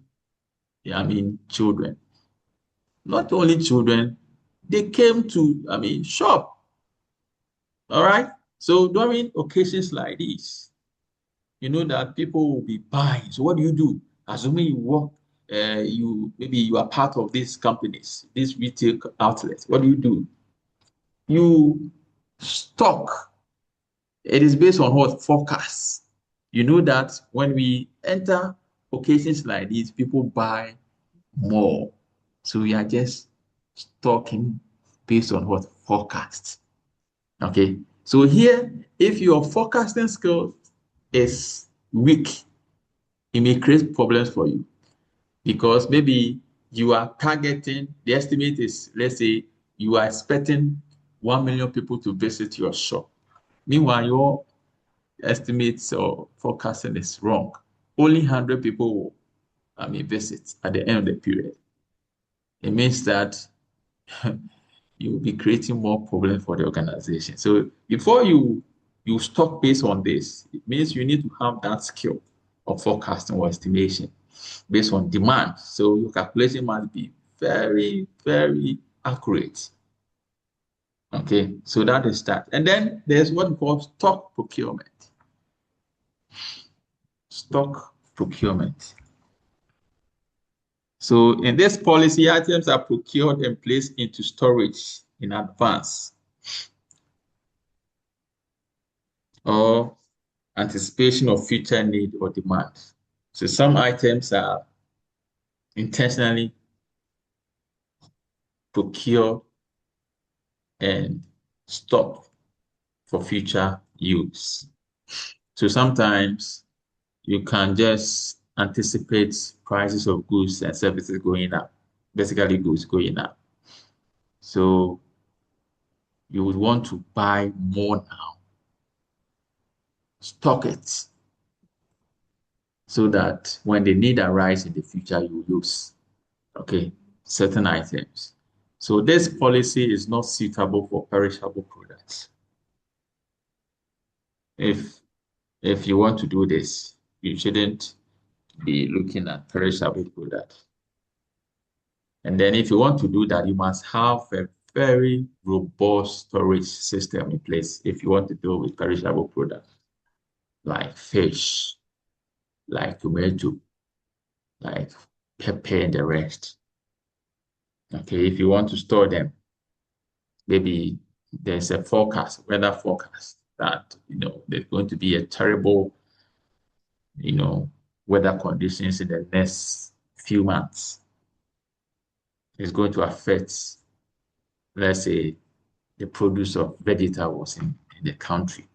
children. Not only children, they came to, shop. All right. So during occasions like this, you know that people will be buying. So what do? Assuming you work, maybe you are part of these companies, these retail outlets. What do? You stock. It is based on what? Forecasts. You know that when we enter occasions like these, people buy more. So we are just stocking based on what? Forecasts. Okay. So here, if your forecasting skill is weak, it may create problems for you because maybe you are targeting, the estimate is, let's say, you are expecting 1 million people to visit your shop. Meanwhile, your estimates or forecasting is wrong. Only 100 people will visit at the end of the period. It means that you will be creating more problems for the organization. So before you stock based on this, it means you need to have that skill of forecasting or estimation based on demand. So your calculation must be very, very accurate. Okay, so that is that. And then there's what we call stock procurement. Stock procurement. So in this policy, items are procured and placed into storage in advance or anticipation of future need or demand. So some items are intentionally procured and stocked for future use. So sometimes you can just anticipate prices of goods and services going up, basically goods going up. So you would want to buy more now, stock it, so that when the need arises in the future, you use, certain items. So this policy is not suitable for perishable products. If you want to do this, you shouldn't be looking at perishable products. And then if you want to do that, you must have a very robust storage system in place if you want to deal with perishable products like fish, like tomato, like pepper and the rest. Okay, if you want to store them, maybe there's a forecast, weather forecast that, there's going to be a terrible, weather conditions in the next few months. It's going to affect, let's say, the produce of vegetables in the country.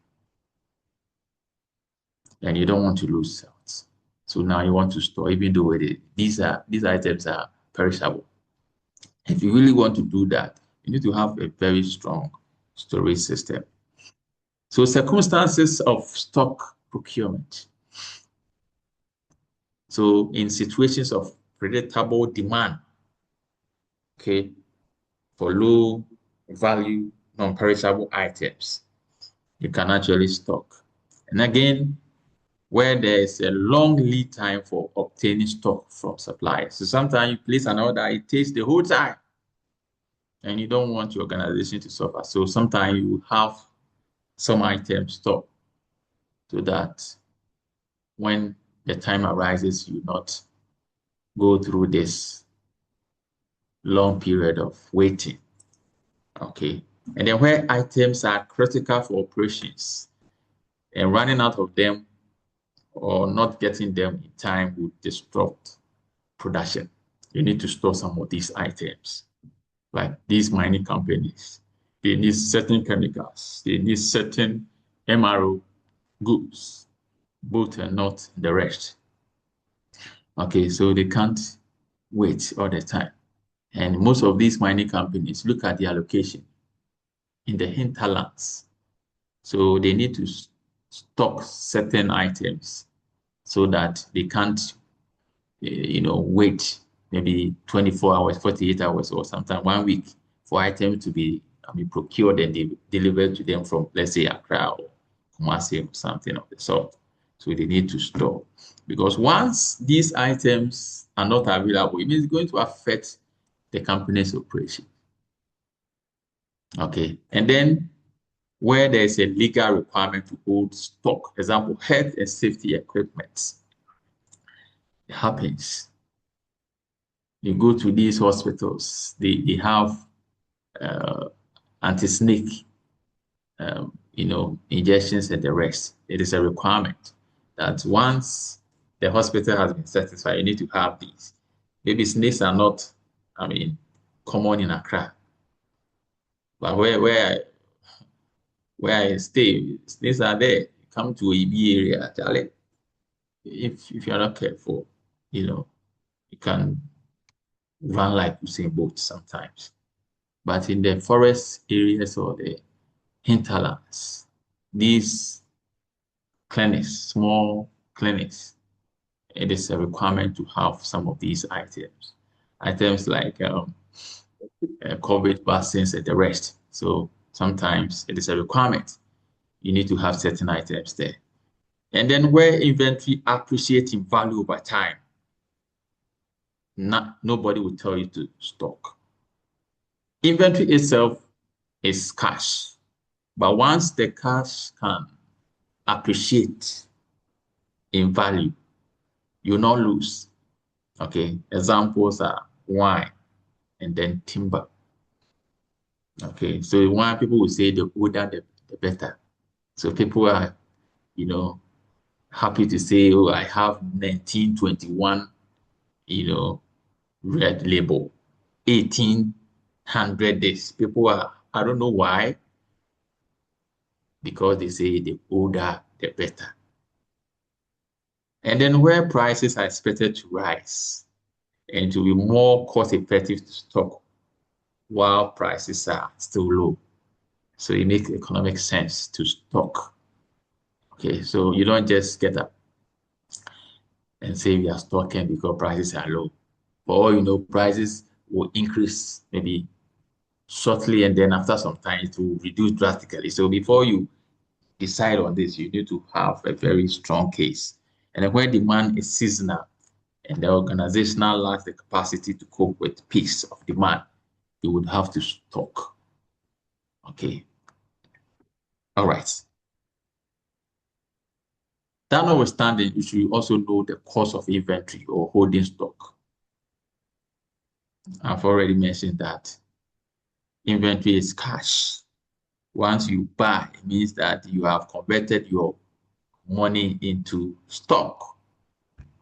And you don't want to lose sales. So now you want to store, even though these items are perishable. If you really want to do that, you need to have a very strong storage system. So circumstances of stock procurement. So in situations of predictable demand, for low value non-perishable items, you can actually stock. And again, where there is a long lead time for obtaining stock from suppliers. So sometimes you place an order, it takes the whole time. and you don't want your organization to suffer. So sometimes you have some items stopped so that when the time arises, you not go through this long period of waiting. Okay. And then where items are critical for operations and running out of them or not getting them in time would disrupt production. You need to store some of these items. Like these mining companies, they need certain chemicals, they need certain MRO goods, both and not the rest. Okay, so they can't wait all the time. And most of these mining companies look at their location in the hinterlands. So they need to stock certain items so that they can't, wait maybe 24 hours, 48 hours, or sometimes 1 week for items to be, procured and delivered to them from, let's say, Accra or Kumasi or something of the sort. So they need to store. Because once these items are not available, it means it's going to affect the company's operation. Okay. And then where there is a legal requirement to hold stock, example, health and safety equipment, it happens. You go to these hospitals, they have anti-snake, injections and the rest. It is a requirement that once the hospital has been satisfied, you need to have these. Maybe snakes are not, common in Accra, but where I stay, snakes are there. You come to EB area, Charlie. If you're not careful, you can run like Usain Bolt sometimes. But in the forest areas or the hinterlands, these clinics, small clinics, it is a requirement to have some of these items. Items like COVID vaccines and the rest. So sometimes it is a requirement. You need to have certain items there. And then where inventory appreciates in value over time, nobody will tell you to stock. Inventory itself is cash, but once the cash can appreciate in value, you will not lose. Okay, examples are wine and then timber. Okay, so wine, people will say the older the better. So people are, happy to say, oh, I have 1921, red label, 1800 this. People are, I don't know why, because they say the older the better. And then where prices are expected to rise and to be more cost effective to stock while prices are still low. So it makes economic sense to stock. Okay, so you don't just get up and say we are stocking because prices are low. For all you know, prices will increase maybe shortly, and then after some time it will reduce drastically. So before you decide on this, you need to have a very strong case. And then when demand is seasonal and the organization lacks the capacity to cope with peaks of demand, you would have to stock. Okay. All right. That notwithstanding, you should also know the cost of inventory or holding stock. I've already mentioned that inventory is cash. Once you buy, it means that you have converted your money into stock.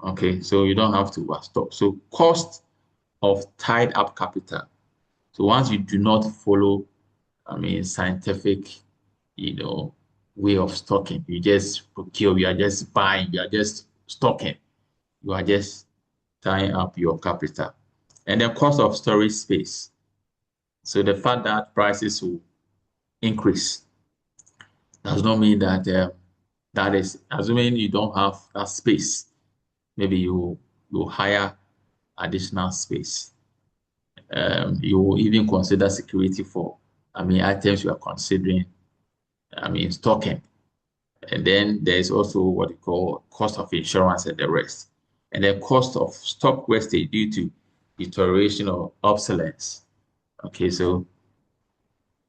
Okay, so you don't have to stock. So cost of tied up capital. So once you do not follow, scientific, way of stocking, you just procure, you are just buying, you are just stocking, you are just tying up your capital. And the cost of storage space. So the fact that prices will increase does not mean that that is assuming you don't have that space. Maybe you hire additional space. You will even consider security for, items you are considering, stocking. And then there's also what you call cost of insurance and the rest. And then cost of stock wastage due to deterioration or obsolescence. Okay, so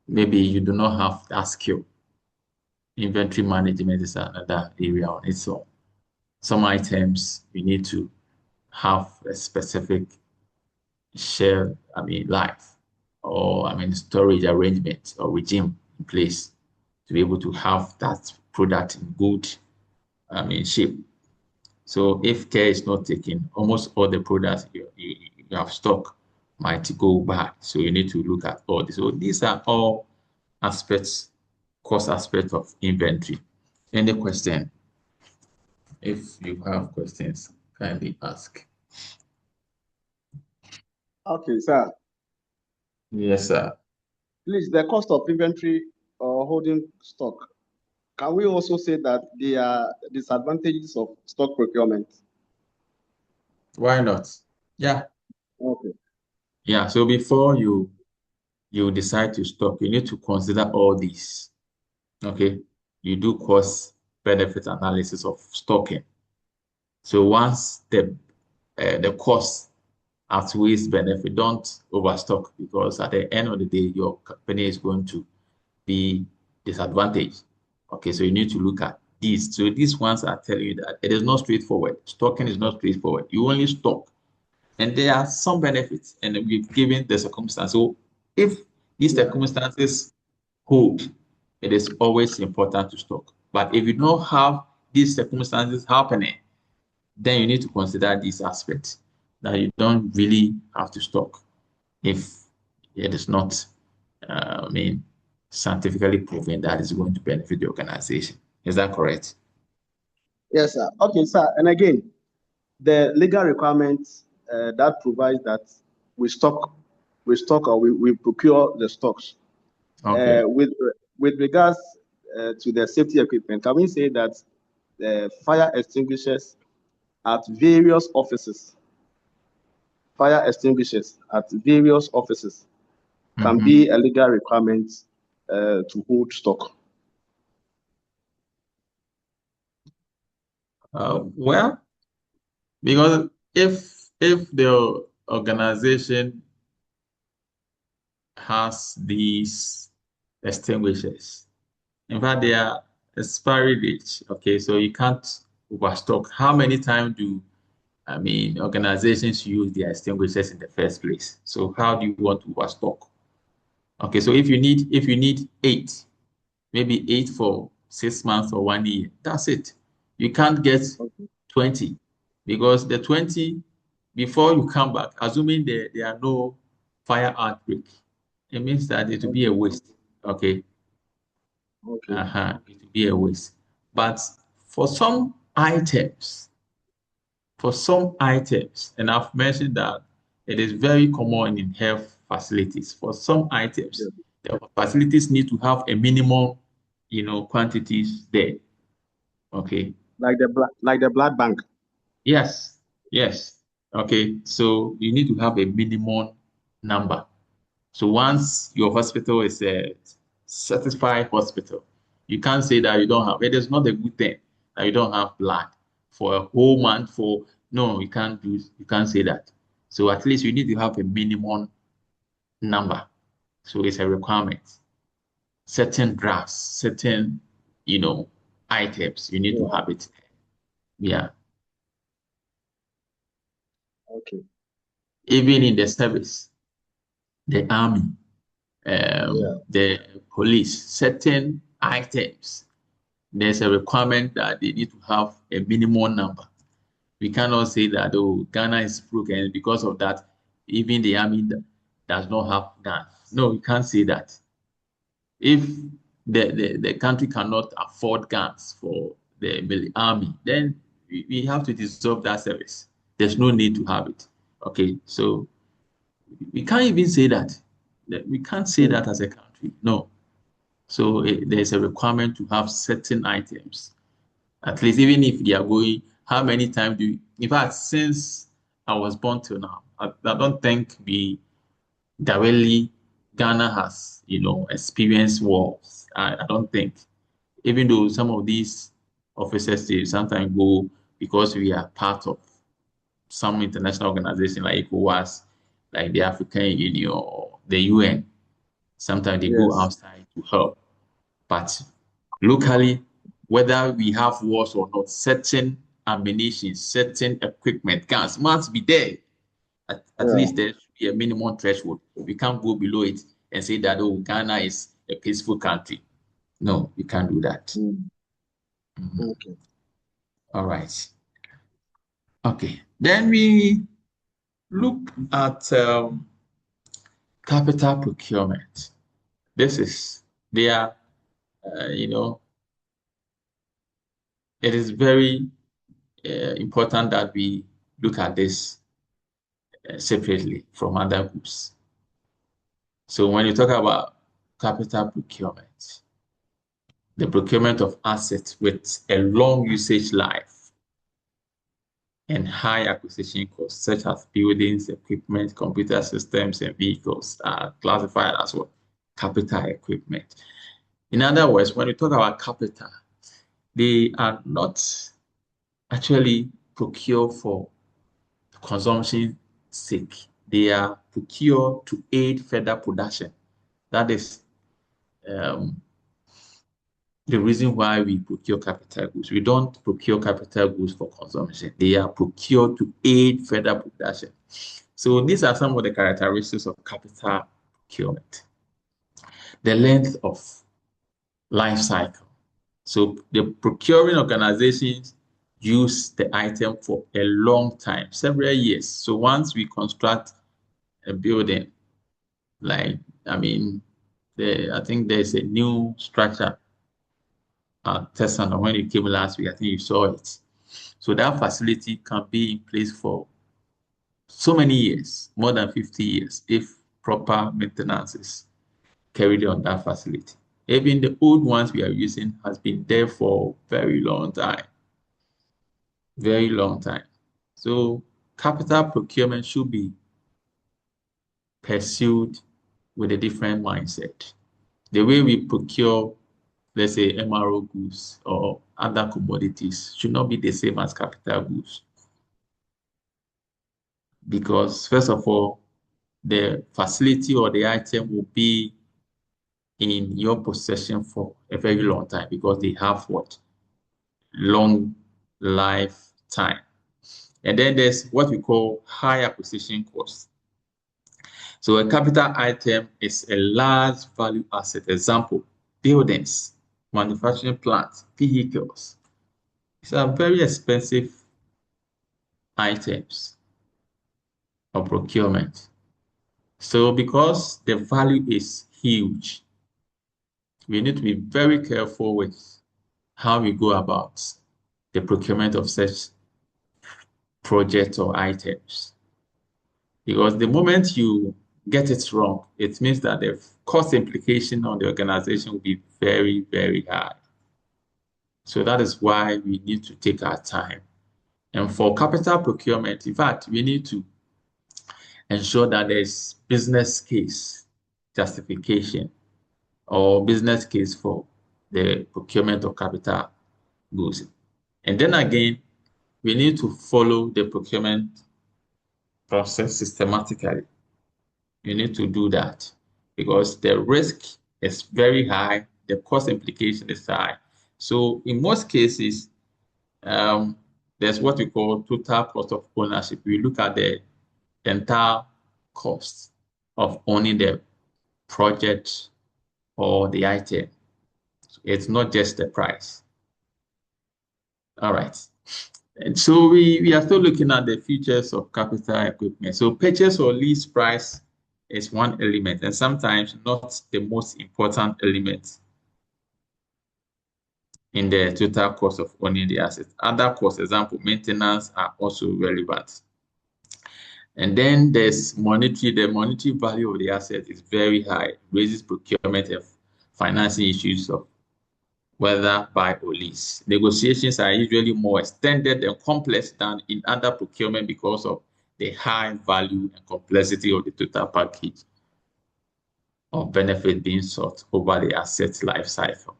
maybe you do not have that skill. Inventory management is another area on its own. Some items you need to have a specific life or storage arrangement or regime in place to be able to have that product in good shape. So if care is not taken, almost all the products you have stock might go bad. So you need to look at all this. So these are all aspects, cost aspects of inventory. Any question? If you have questions, kindly ask. Okay, sir. Yes, sir. Please, the cost of inventory or holding stock, can we also say that they are disadvantages of stock procurement? Why not? Yeah. Okay. Yeah. So before you decide to stock, you need to consider all these. Okay. You do cost benefit analysis of stocking. So once the cost outweighs benefit, don't overstock, because at the end of the day, your company is going to be disadvantaged. Okay, so you need to look at these. So these ones are telling you that it is not straightforward. Stocking is not straightforward. You only stock, and there are some benefits, and we've given the circumstance. So if these circumstances hold, it is always important to stock. But if you don't have these circumstances happening, then you need to consider these aspects that you don't really have to stock if it is not, scientifically proven that it's going to benefit the organization. Is that correct? Yes, sir. Okay, sir. And again, the legal requirements that provides that we stock or we procure the stocks. Okay. With regards to the safety equipment, can we say that fire extinguishers at various offices, can be a legal requirement to hold stock? Well, because if the organization has these extinguishers, in fact, they are expiry dates. Okay, so you can't overstock. How many times do organizations use their extinguishers in the first place? So how do you want to overstock? Okay, so if you need 8, maybe 8 for 6 months or 1 year, that's it. You can't get 20, because the 20, before you come back, assuming there are no fire outbreak, it means that it will be a waste. Okay. Okay. It will be a waste. But for some items, and I've mentioned that it is very common in health facilities. For some items, the facilities need to have a minimum, quantities there. Okay. Like the blood bank. Yes. Okay. So you need to have a minimum number. So once your hospital is a certified hospital, you can't say that you don't have. It is not a good thing that you don't have blood for a whole month. No, you can't say that. So at least you need to have a minimum number. So it's a requirement. Certain drugs, certain, items, you need to have it. Yeah. Okay. Even in the service, the army, the police, certain items, there's a requirement that they need to have a minimum number. We cannot say that, Ghana is broken, because of that, even the army does not have guns. No, you can't say that. If the country cannot afford guns for the army, then we have to dissolve that service. There's no need to have it. Okay, so we can't even say that. We can't say that as a country. No. So there's a requirement to have certain items. At least, even if they are going, how many times in fact, since I was born till now, I don't think Ghana has, experienced wars. I don't think, even though some of these officers, they sometimes go because we are part of some international organization like ECOWAS, like the African Union, or the UN. Sometimes they go outside to help. But locally, whether we have wars or not, certain ammunition, certain equipment, guns must be there. At least there should be a minimum threshold. We can't go below it and say that, oh, Ghana is a peaceful country. No, we can't do that. Okay. All right. Okay. Then we look at capital procurement. This is there, it is very important that we look at this separately from other groups. So when you talk about capital procurement, the procurement of assets with a long usage life and high acquisition costs, such as buildings, equipment, computer systems, and vehicles, are classified as what? Capital equipment. In other words, when you talk about capital, they are not actually procured for consumption sake. They are procured to aid further production. That is the reason why we procure capital goods. We don't procure capital goods for consumption. They are procured to aid further production. So these are some of the characteristics of capital procurement. The length of life cycle. So the procuring organizations use the item for a long time, several years. So once we construct a building, I think there's a new structure Tesla, when it came last week, I think you saw it. So that facility can be in place for so many years, more than 50 years, if proper maintenance is carried on that facility. Even the old ones we are using has been there for a very long time. Very long time. So capital procurement should be pursued with a different mindset. The way we procure, let's say, MRO goods or other commodities should not be the same as capital goods. Because first of all, the facility or the item will be in your possession for a very long time because they have what? Long lifetime. And then there's what we call high acquisition cost. So a capital item is a large value asset. Example, buildings, manufacturing plants, vehicles. These are very expensive items of procurement. So because the value is huge, we need to be very careful with how we go about the procurement of such projects or items. Because the moment you get it wrong, it means that the cost implication on the organization will be very, very high. So that is why we need to take our time. And for capital procurement, in fact, we need to ensure that there's business case justification or business case for the procurement of capital goods. And then again, we need to follow the procurement process systematically. You need to do that because the risk is very high, the cost implication is high. So in most cases, there's what we call total cost of ownership. We look at the entire cost of owning the project or the item. It's not just the price. All right. And so we are still looking at the features of capital equipment. So purchase or lease price is one element, and sometimes not the most important element in the total cost of owning the asset. Other costs, example, maintenance, are also relevant. And then there's monetary. The monetary value of the asset is very high, raises procurement and financing issues of whether buy or lease. Negotiations are usually more extended and complex than in other procurement because of the high value and complexity of the total package of benefit being sought over the asset life cycle.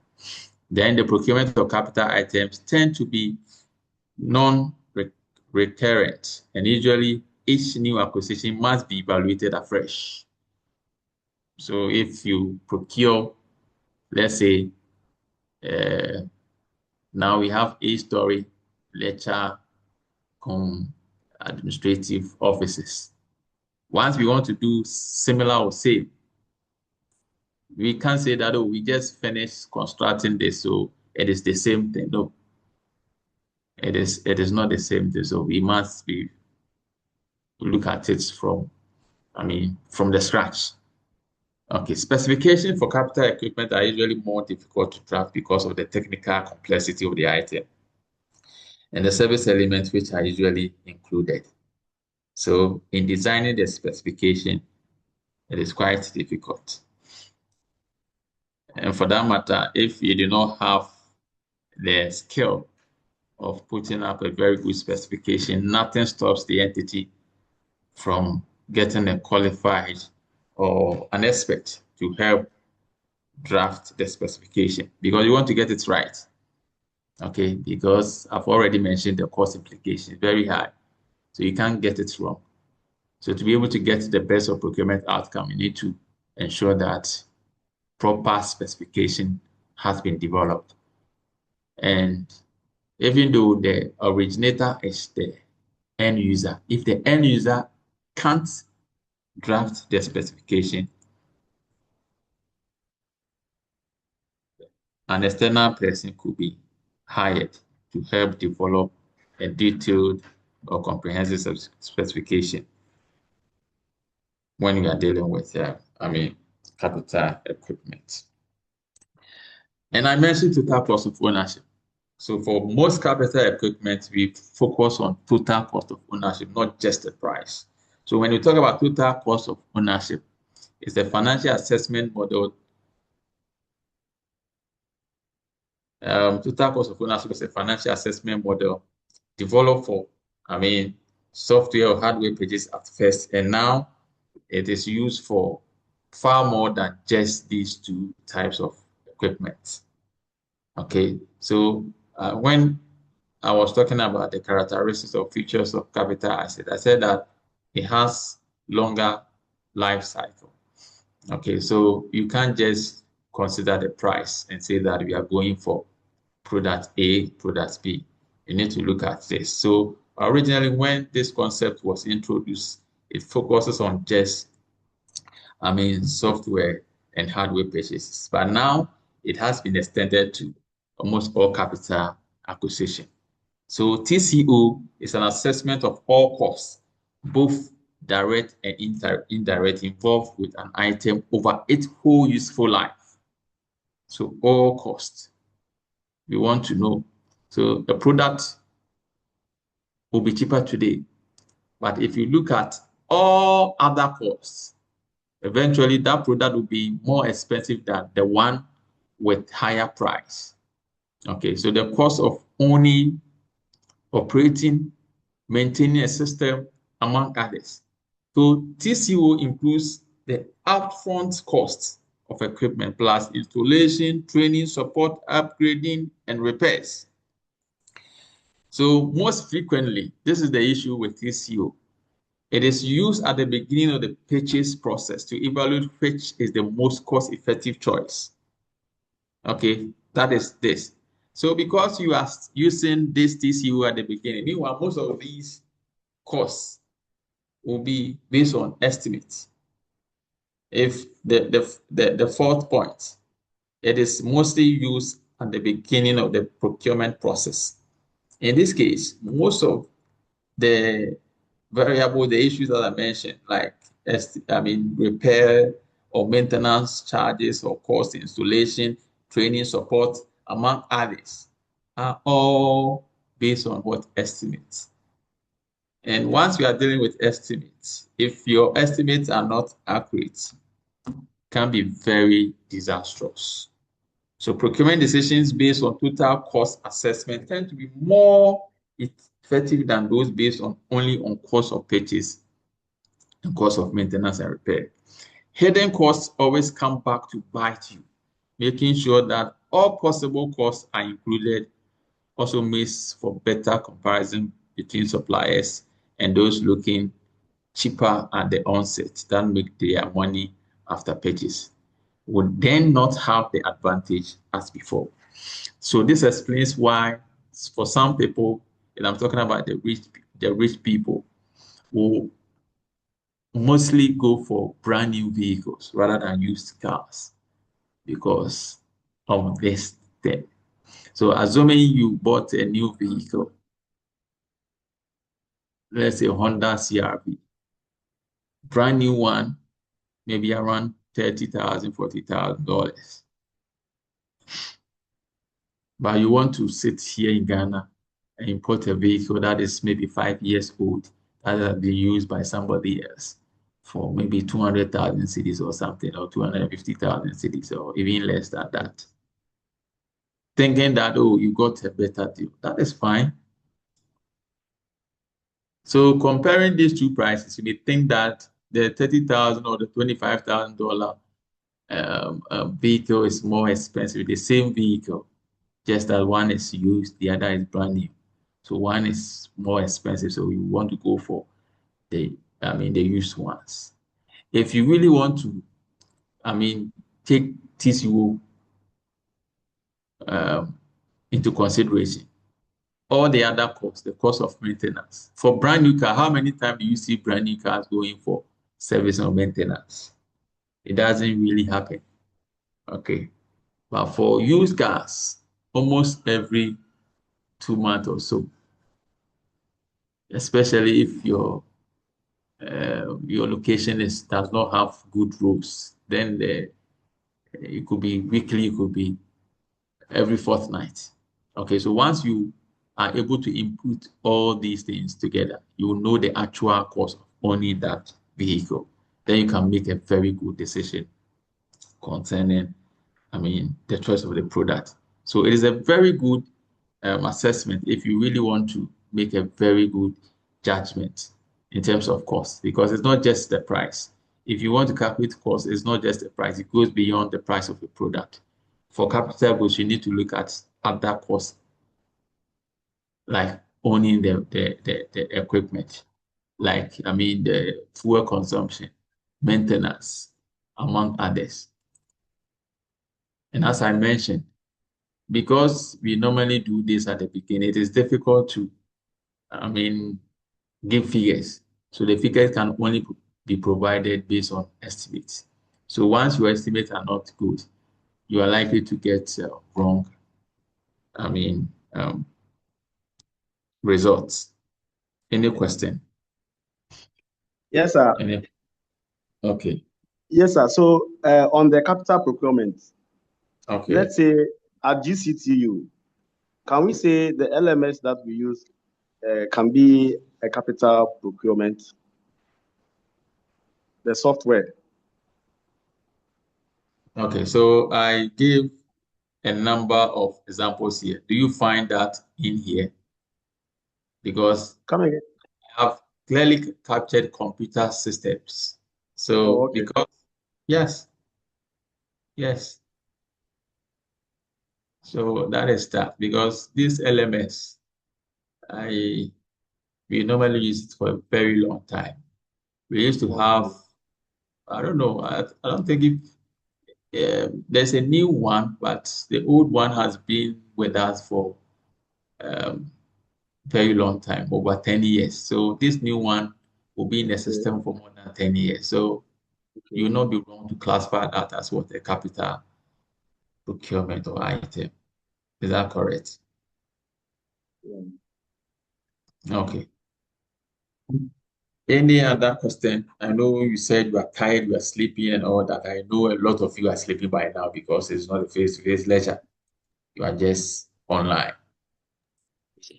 Then the procurement of capital items tend to be non-recurrent, and usually each new acquisition must be evaluated afresh. So if you procure, let's say, now we have a story lecture com administrative offices. Once we want to do similar or same, we can't say that, oh, we just finished constructing this, so it is the same thing. No, it is not the same thing. So we must look at it from the scratch. Okay, specifications for capital equipment are usually more difficult to draft because of the technical complexity of the item and the service elements which are usually included. So in designing the specification, it is quite difficult. And for that matter, if you do not have the skill of putting up a very good specification, nothing stops the entity from getting a qualified or an expert to help draft the specification, because you want to get it right. Okay, because I've already mentioned the cost implication is very high, so you can't get it wrong. So to be able to get the best of procurement outcome, you need to ensure that proper specification has been developed. And even though the originator is the end user, if the end user can't draft the specification, an external person could be hired to help develop a detailed or comprehensive specification when we are dealing with, capital equipment. And I mentioned total cost of ownership. So for most capital equipment, we focus on total cost of ownership, not just the price. So when you talk about total cost of ownership, it's a financial assessment model. Total cost of ownership is a financial assessment model developed for, software or hardware purchase at first, and now it is used for far more than just these two types of equipment. Okay, so when I was talking about the characteristics or features of capital asset, I said that it has longer life cycle. Okay, so you can't just consider the price and say that we are going for product A, product B. You need to look at this. So originally, when this concept was introduced, it focuses on just, software and hardware purchases. But now it has been extended to almost all capital acquisition. So TCO is an assessment of all costs, both direct and indirect, involved with an item over its whole useful life. So all costs we want to know. So the product will be cheaper today, but if you look at all other costs, eventually that product will be more expensive than the one with higher price. Okay, so the cost of owning, operating, maintaining a system, among others. So TCO includes the upfront costs of equipment plus installation, training, support, upgrading, and repairs. So most frequently, this is the issue with TCO. It is used at the beginning of the purchase process to evaluate which is the most cost-effective choice. Okay, that is this. So because you are using this TCO at the beginning, meanwhile, most of these costs will be based on estimates. If the fourth point, it is mostly used at the beginning of the procurement process. In this case, most of the variable, the issues that I mentioned, like repair or maintenance charges or cost, installation, training, support, among others, are all based on what estimates. And once you are dealing with estimates, if your estimates are not accurate, it can be very disastrous. So procurement decisions based on total cost assessment tend to be more effective than those based on only on cost of purchase and cost of maintenance and repair. Hidden costs always come back to bite you. Making sure that all possible costs are included also makes for better comparison between suppliers and those looking cheaper at the onset. That make their money after purchase would then not have the advantage as before. So this explains why for some people, and I'm talking about the rich people, who mostly go for brand new vehicles rather than used cars because of this thing. So assuming you bought a new vehicle, let's say Honda CRV, brand new one, maybe around $30,000, $40,000. But you want to sit here in Ghana and import a vehicle that is maybe 5 years old that has been used by somebody else for maybe 200,000 cedis or something, or 250,000 cedis, or even less than that. Thinking that, oh, you got a better deal. That is fine. So comparing these two prices, you may think that the $30,000 or the $25,000 vehicle is more expensive. The same vehicle, just that one is used, the other is brand new. So one is more expensive, so you want to go for the used ones. If you really want to, take TCO into consideration, all the other costs, the cost of maintenance. For brand new car, how many times do you see brand new cars going for service or maintenance? It doesn't really happen. Okay. But for used cars, almost every 2 months or so, especially if your location does not have good roads, then it could be weekly, it could be every fortnight. Okay, so once you are able to input all these things together, you will know the actual cost of owning that vehicle. Then you can make a very good decision concerning, the choice of the product. So it is a very good assessment if you really want to make a very good judgment in terms of cost, because it's not just the price. If you want to calculate cost, it's not just the price. It goes beyond the price of the product. For capital goods, you need to look at other costs, like owning the equipment, like, the fuel consumption, maintenance, among others. And as I mentioned, because we normally do this at the beginning, it is difficult to, give figures. So the figures can only be provided based on estimates. So once your estimates are not good, you are likely to get wrong, results. Any question? Yes, sir. Okay. Yes, sir. So on the capital procurement, okay, let's say at GCTU, can we say the LMS that we use can be a capital procurement? The software. Okay, so I gave a number of examples here. Do you find that in here? Because I have clearly captured computer systems. So because, yes. So that is that, because this LMS, we normally use it for a very long time. We used to have, I don't know, I don't think if there's a new one, but the old one has been with us for very long time, over 10 years. So this new one will be in the system for more than 10 years. So you will not be wrong to classify that as what a capital procurement or item. Is that correct? Okay. Any other question? I know you said you are tired, you are sleeping and all that. I know a lot of you are sleeping by now because it's not a face-to-face lecture. You are just online.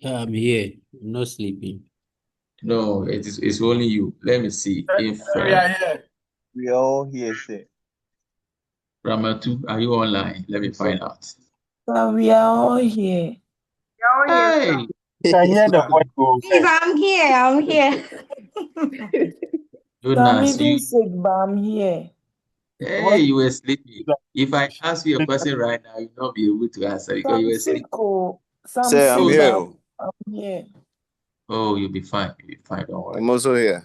I'm here. I'm not sleeping. No, it's only you. Let me see if We are here. We are all here, sir. Ramatu, are you online? Let me find out. So we are all here. Hey! Can hear the voice go. Please, I'm here. I'm here. So I'm Goodness, even sick, but I'm here. hey, you were sleeping. If I ask you a question right now, you'll not be able to answer because you were Sick, sleeping. oh. So I'm Sir, I'm sick, here. but I'm here. Oh, you'll be fine. You'll be fine. Don't worry. I'm also here.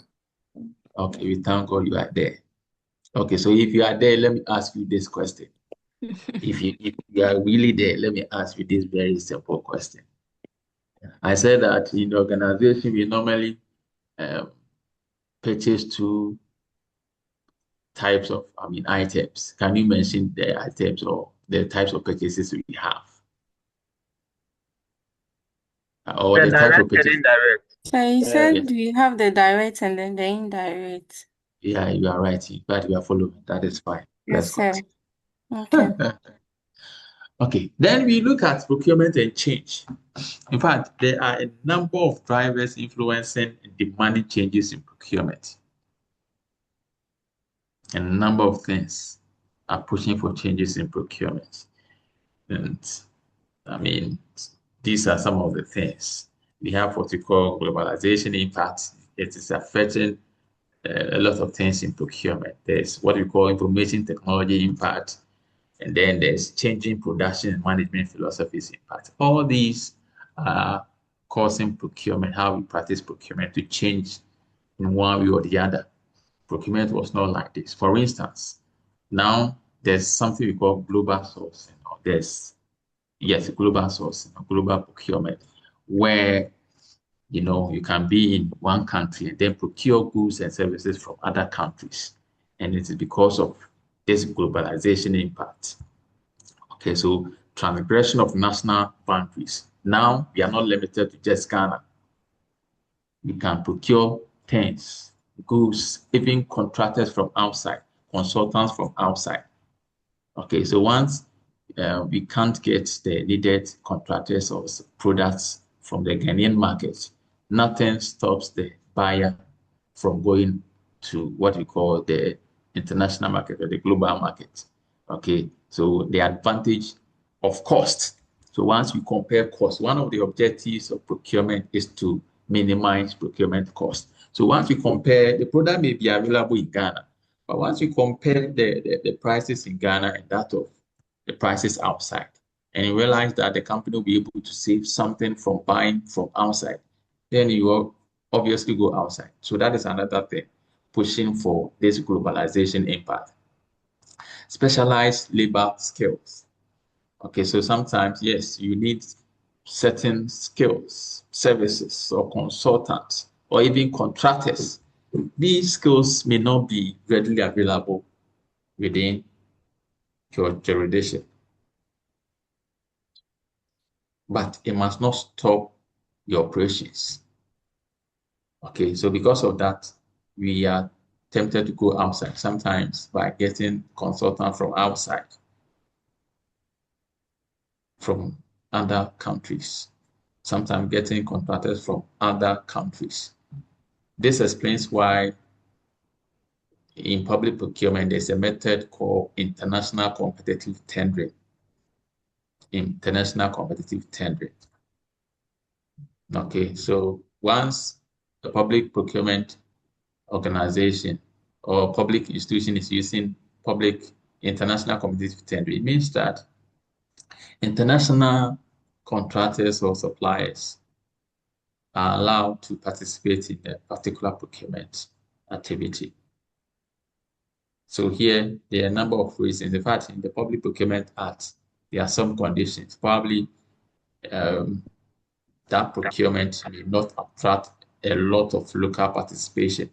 Okay, we thank God you are there. Okay, so if you are there, let me ask you this question. If you are really there, let me ask you this very simple question. I said that in the organization, we normally purchase two types of, items. Can you mention the items or the types of purchases we have? Or the types of purchases? Indirect. So you said Yeah. we have the direct and then the indirect. Yeah, you are right. But you are following. That is fine. Let's Yes, sir. continue. Okay. Okay, then we look at procurement and change. In fact, there are a number of drivers influencing and demanding changes in procurement. And a number of things are pushing for changes in procurement. And these are some of the things. We have what we call globalization impact. It is affecting a lot of things in procurement. There's what we call information technology impact, and then there's changing production and management philosophies impact. All these are causing procurement, how we practice procurement, to change in one way or the other. Procurement was not like this. For instance, now there's something we call global sourcing. Global sourcing, global procurement, where you can be in one country and then procure goods and services from other countries. And it is because of this globalization impact. Okay, so transgression of national boundaries. Now we are not limited to just Ghana. We can procure things, goods, even contractors from outside, consultants from outside. Okay, so once we can't get the needed contractors or products from the Ghanaian market, nothing stops the buyer from going to what we call the international market or the global market. Okay, so the advantage of cost. So once we compare cost, one of the objectives of procurement is to minimize procurement cost. So once we compare, the product may be available in Ghana, but once you compare the prices in Ghana and that of the prices outside, and you realize that the company will be able to save something from buying from outside, then you will obviously go outside. So that is another thing pushing for this globalization impact. Specialized labor skills. Okay, so sometimes, yes, you need certain skills, services, or consultants, or even contractors. These skills may not be readily available within your jurisdiction, but it must not stop your operations. Okay, so because of that, we are tempted to go outside, sometimes by getting consultants from outside, from other countries, sometimes getting contractors from other countries. This explains why in public procurement, there's a method called international competitive tendering. International competitive tendering. Okay, so once a public procurement organization or public institution is using public international competitive tendering, it means that international contractors or suppliers are allowed to participate in a particular procurement activity. So here, there are a number of reasons. In fact, in the Public Procurement Act, there are some conditions. Probably that procurement may not attract a lot of local participation,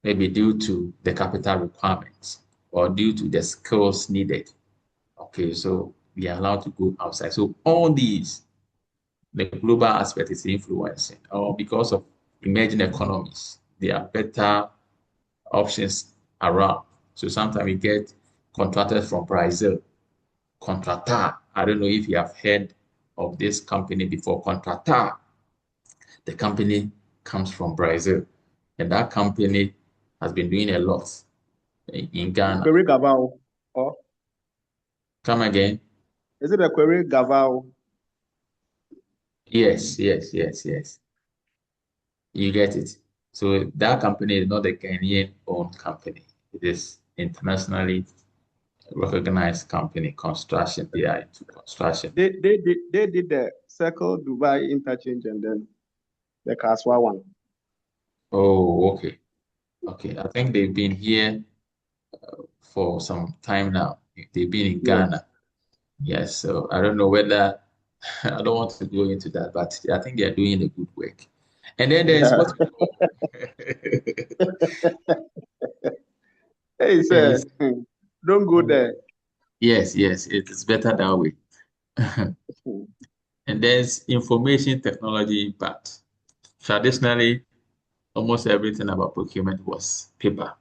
maybe due to the capital requirements or due to the skills needed. Okay, so we are allowed to go outside. So all these, the global aspect is influencing, or because of emerging economies, there are better options around. So sometimes we get contractors from Brazil, Contratar. I don't know if you have heard of this company before, Contratar. The company comes from Brazil, and that company has been doing a lot in Ghana. Query Gavao. Or Come again? is it a Query Gavao? Yes. You get it. So that company is not a Ghanaian-owned company. It is internationally recognized company, construction. They are into construction. They did the Circle Dubai interchange and then the Kaswa one. Oh, okay. I think they've been here for some time now. They've been in Ghana. Yes, so I don't know whether I don't want to go into that, but I think they are doing a good work. And then there's what we call Hey, sir, don't go there. yes, it is better that way. And there's information technology impact. Traditionally, almost everything about procurement was paper.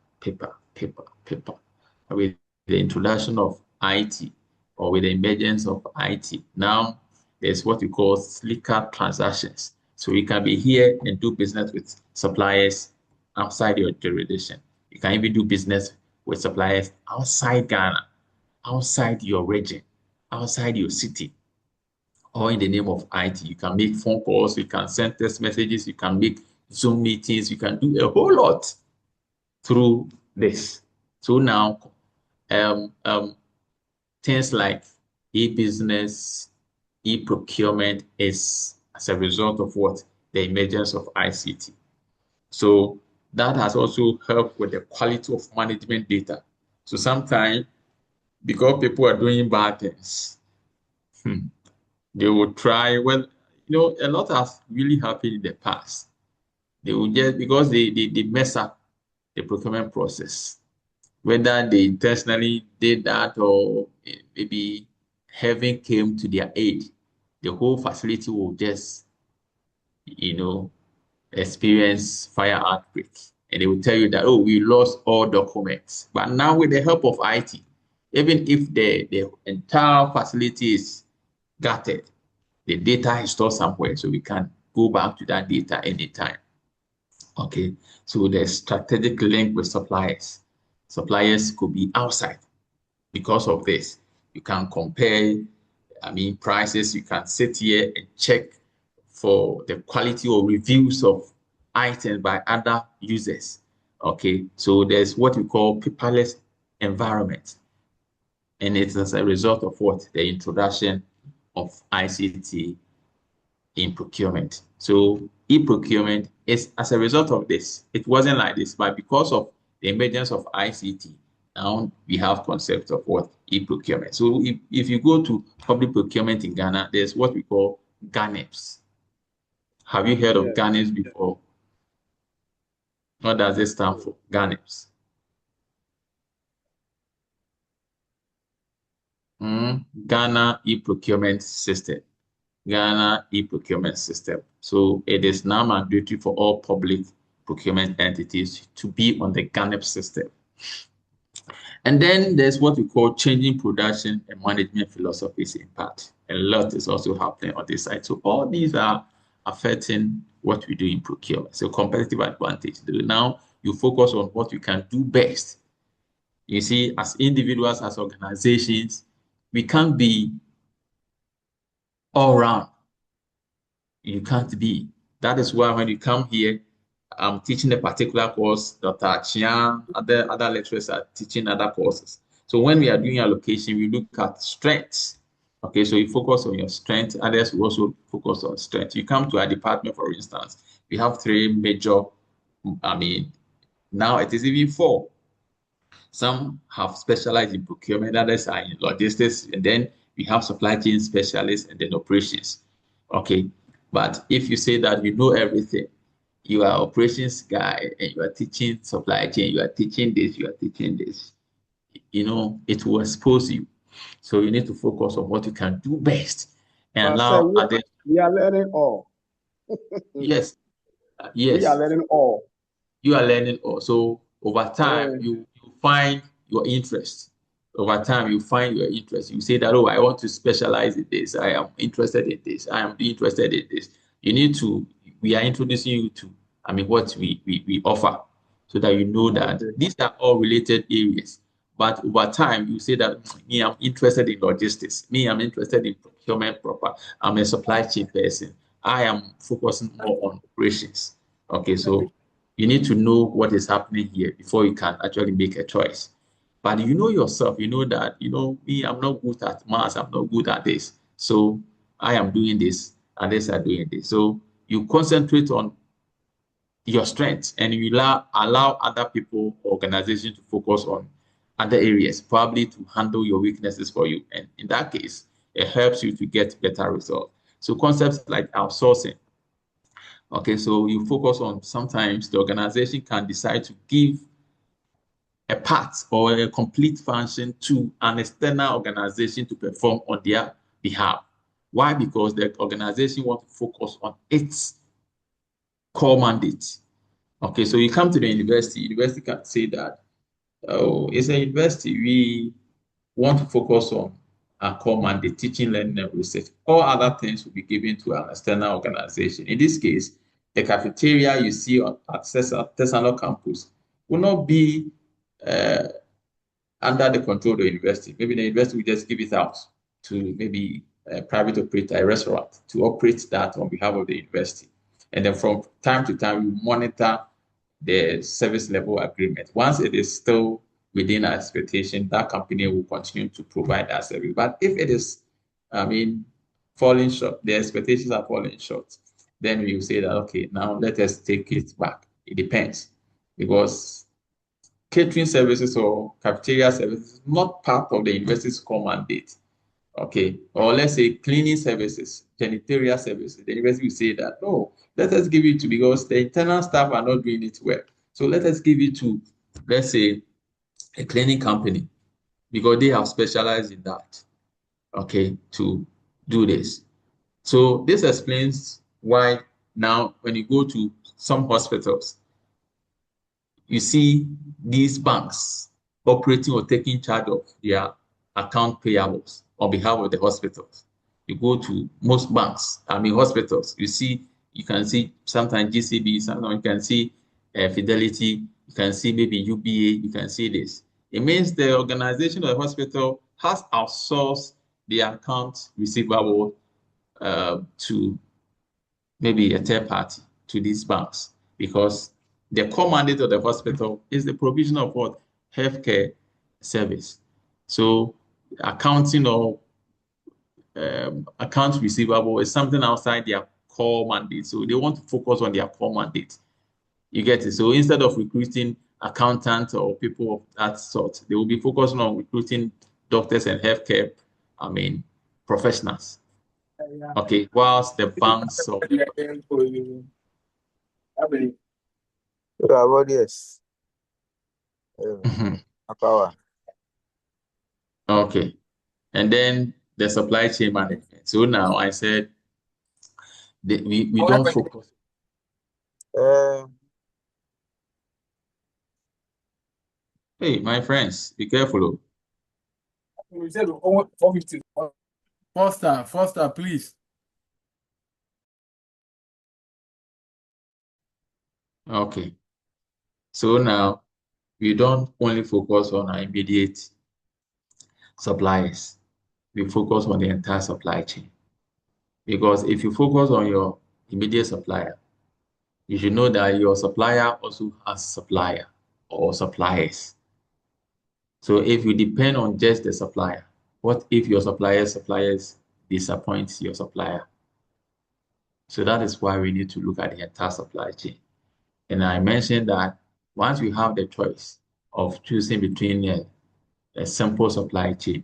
With the introduction of IT or with the emergence of IT, now there's what we call slicker transactions. So you can be here and do business with suppliers outside your jurisdiction. You can even do business with suppliers outside Ghana, outside your region, outside your city, or in the name of IT. You can make phone calls, you can send text messages, you can make Zoom meetings, you can do a whole lot through this. So now, things like e-business, e-procurement is as a result of what? The emergence of ICT. So that has also helped with the quality of management data. So sometimes, because people are doing bad things, they will try, well, a lot has really happened in the past. They will just, because they mess up the procurement process, whether they intentionally did that or maybe heaven came to their aid, the whole facility will just, experience fire outbreak. And they will tell you that, oh, we lost all documents. But now with the help of IT, even if the entire facility is gutted, the data is stored somewhere, so we can go back to that data anytime. Okay, so the strategic link with suppliers. Suppliers could be outside because of this. You can compare, prices. You can sit here and check for the quality or reviews of items by other users. Okay, so there's what we call paperless environment. And it's as a result of what? The introduction of ICT in procurement. So e-procurement is as a result of this. It wasn't like this, but because of the emergence of ICT, now we have concept of what? E-procurement. So if you go to public procurement in Ghana, there's what we call GANEPS. Have you heard of GANEPS before? What does it stand for? GANEPS. Ghana e-procurement system. Ghana e-procurement system. So it is now mandatory for all public procurement entities to be on the GANEP system. And then there's what we call changing production and management philosophies impact. A lot is also happening on this side. So all these are affecting what we do in procurement. So competitive advantage. Now you focus on what you can do best. You see, as individuals, as organizations, we can't be all round. You can't be. That is why when you come here, I'm teaching a particular course, Dr. Chiang, other lecturers are teaching other courses. So when we are doing allocation, we look at strengths. Okay, so you focus on your strength, others will also focus on strength. You come to our department, for instance, we have 3 major, now it is even 4. Some have specialized in procurement, others are in logistics, and then we have supply chain specialists and then operations. Okay, but if you say that you know everything, you are operations guy and you are teaching supply chain, you are teaching this, it will expose you. So you need to focus on what you can do best and allow others. We are learning all. Yes. We are learning all. You are learning all. So over time, you find your interest. Over time, you find your interest. You say that, oh, I want to specialize in this. I am interested in this. I am interested in this. We are introducing you to, what we offer so that you know that these are all related areas. But over time, you say that, me, I'm interested in logistics. Me, I'm interested in procurement proper. I'm a supply chain person. I am focusing more on operations. Okay, so you need to know what is happening here before you can actually make a choice. But you know yourself, you know that, me, I'm not good at maths, I'm not good at this. So I am doing this, others are doing this. So you concentrate on your strengths and you allow other people, organizations to focus on other areas, probably to handle your weaknesses for you. And in that case, it helps you to get better results. So concepts like outsourcing. Okay, so you focus on sometimes the organization can decide to give a part or a complete function to an external organization to perform on their behalf. Why? Because the organization wants to focus on its core mandate. Okay, so you come to the university can say that, oh, it's a university, we want to focus on our core mandate, teaching, learning, and research. All other things will be given to an external organization. In this case, the cafeteria you see at Tesano campus will not be under the control of the university. Maybe the university will just give it out to maybe a private operator, a restaurant, to operate that on behalf of the university. And then from time to time, we monitor the service level agreement. Once it is still within our expectation, that company will continue to provide that service. But if it is, falling short, the expectations are falling short, then we will say that, okay, now let us take it back. It depends, because catering services or cafeteria services is not part of the university's core mandate. Okay, or let's say cleaning services, janitorial services, the university will say that, no, let us give it to, because the internal staff are not doing it well. So let us give it to, let's say, a cleaning company, because they have specialized in that, okay, to do this. So this explains why now when you go to some hospitals, you see these banks operating or taking charge of their account payables on behalf of the hospitals. You go to most banks, hospitals, you can see sometimes GCB, sometimes you can see Fidelity, you can see maybe UBA, you can see this. It means the organization of the hospital has outsourced the account receivable to maybe a third party, to these banks, because the core mandate of the hospital is the provision of what? Healthcare service. So accounting or accounts receivable is something outside their core mandate. So they want to focus on their core mandate. You get it? So instead of recruiting accountants or people of that sort, they will be focusing on recruiting doctors and healthcare, professionals. Okay, whilst the banks of Yes. Okay. And then the supply chain management. So now I said that we don't focus. Hey, my friends, be careful. Foster, please. Okay. So now we don't only focus on our immediate suppliers. We focus on the entire supply chain. Because if you focus on your immediate supplier, you should know that your supplier also has supplier or suppliers. So if you depend on just the supplier, what if your suppliers disappoint your supplier? So that is why we need to look at the entire supply chain. And I mentioned that once you have the choice of choosing between a simple supply chain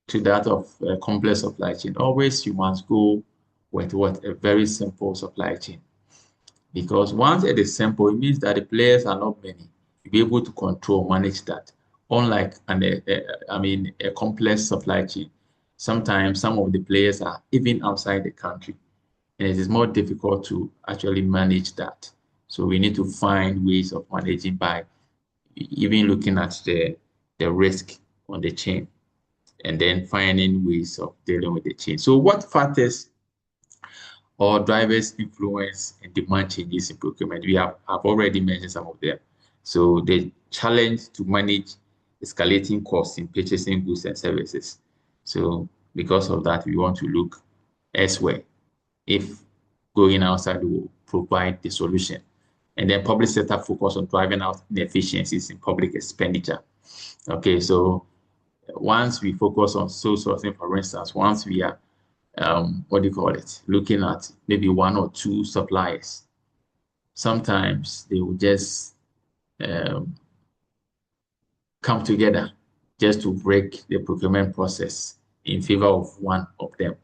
to that of a complex supply chain, always you must go with what? A very simple supply chain. Because once it is simple, it means that the players are not many. You'll be able to control, manage that. Unlike a complex supply chain, sometimes some of the players are even outside the country, and it is more difficult to actually manage that. So we need to find ways of managing by even looking at the risk on the chain, and then finding ways of dealing with the chain. So what factors or drivers influence and demand changes in procurement? We have already mentioned some of them. So the challenge to manage escalating costs in purchasing goods and services. So because of that, we want to look elsewhere if going outside will provide the solution. And then public sector focus on driving out inefficiencies in public expenditure. Okay, so once we focus on sole sourcing, for instance, once we are looking at maybe one or two suppliers, sometimes they will just come together just to break the procurement process in favor of one of them.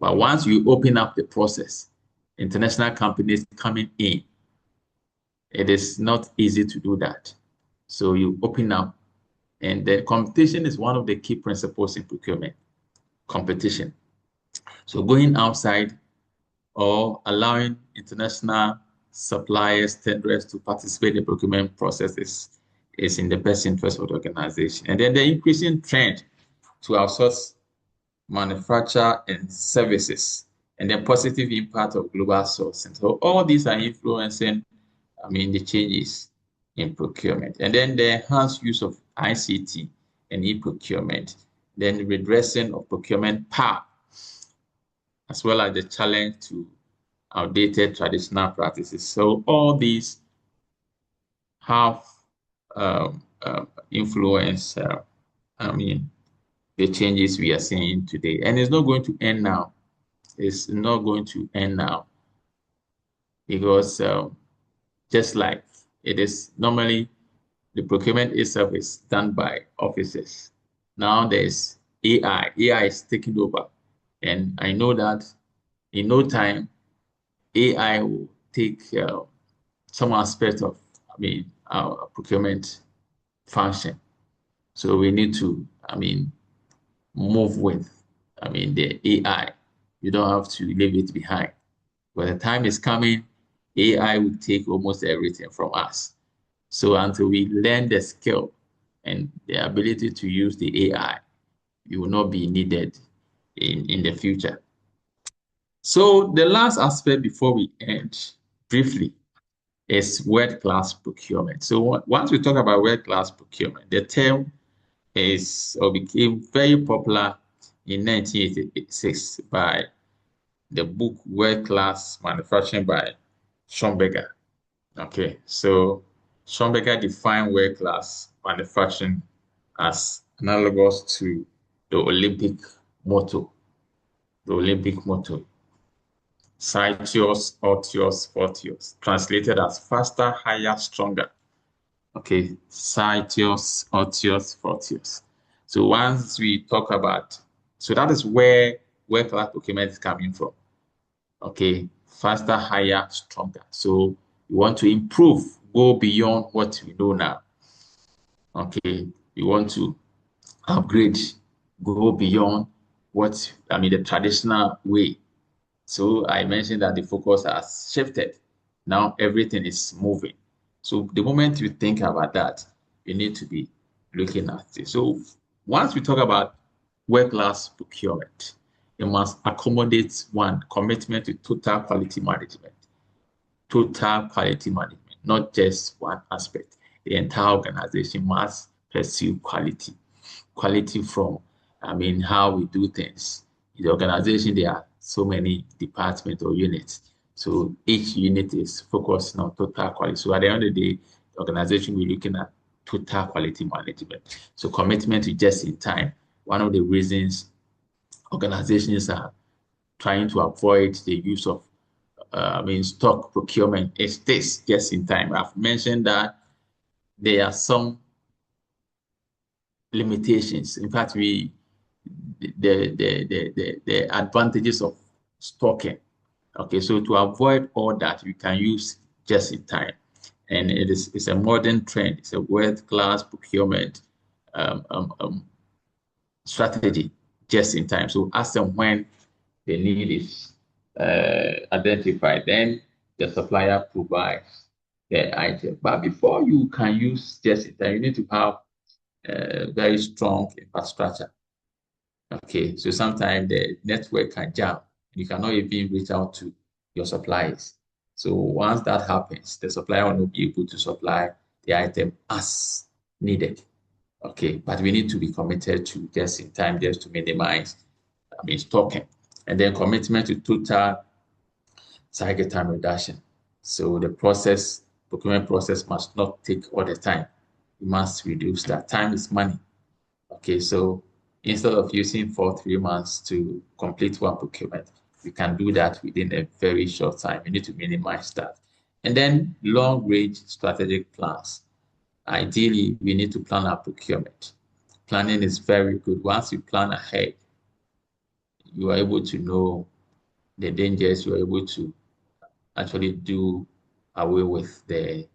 But once you open up the process, international companies coming in, it is not easy to do that. So you open up, and the competition is one of the key principles in procurement, competition. So going outside or allowing international suppliers, tenders to participate in the procurement process is in the best interest of the organization. And then the increasing trend to outsource manufacture and services, and the positive impact of global sourcing. So all these are influencing, the changes in procurement. And then the enhanced use of ICT and e-procurement, then redressing of procurement power, as well as the challenge to outdated traditional practices. So all these have influenced, the changes we are seeing today. And it's not going to end now. It's not going to end now because just like it is normally, the procurement itself is done by officers. Now there's AI. AI is taking over. And I know that in no time, AI will take some aspect of, our procurement function. So we need to, move with, the AI. You don't have to leave it behind. But the time is coming, AI will take almost everything from us. So until we learn the skill and the ability to use the AI, you will not be needed in the future. So the last aspect before we end briefly is world-class procurement. So once we talk about world-class procurement, the term is or became very popular in 1986 by the book World-Class Manufacturing by Schomburger. Okay, so Schomburger defined world-class manufacturing as analogous to the Olympic motto. The Olympic motto, Citius, Altius, Fortius, translated as faster, higher, stronger. Okay, Citius, Altius, Fortius. So once we talk about, so that is where world-class procurement is coming from. Okay, faster, higher, stronger. So you want to improve, go beyond what we know now. Okay, you want to upgrade, go beyond what, the traditional way. So I mentioned that the focus has shifted. Now everything is moving. So the moment you think about that, you need to be looking at it. So once we talk about world-class procurement, it must accommodate one, commitment to total quality management. Total quality management, not just one aspect. The entire organization must pursue quality. Quality from, how we do things. In the organization, there are so many departments or units. So each unit is focused on total quality. So at the end of the day, the organization will be looking at total quality management. So commitment to just in time. One of the reasons organizations are trying to avoid the use of stock procurement is this, just in time. I've mentioned that there are some limitations. In fact, the advantages of stocking. Okay, so to avoid all that, we can use just in time. And it's a modern trend. It's a world-class procurement strategy, just in time. So as and when the need is identified, then the supplier provides the item. But before you can use just in time, you need to have very strong infrastructure. Okay, so sometimes the network can jam. You cannot even reach out to your suppliers. So once that happens, the supplier will not be able to supply the item as needed. Okay, but we need to be committed to just in time, just to minimize stocking. And then commitment to total cycle time reduction. So the procurement process must not take all the time. We must reduce that. Time is money. Okay, so instead of using 3 months to complete one procurement, we can do that within a very short time. We need to minimize that. And then long-range strategic plans. ideally, we need to plan our procurement. Planning is very good. Once you plan ahead, you are able to know the dangers. You are able to actually do away with the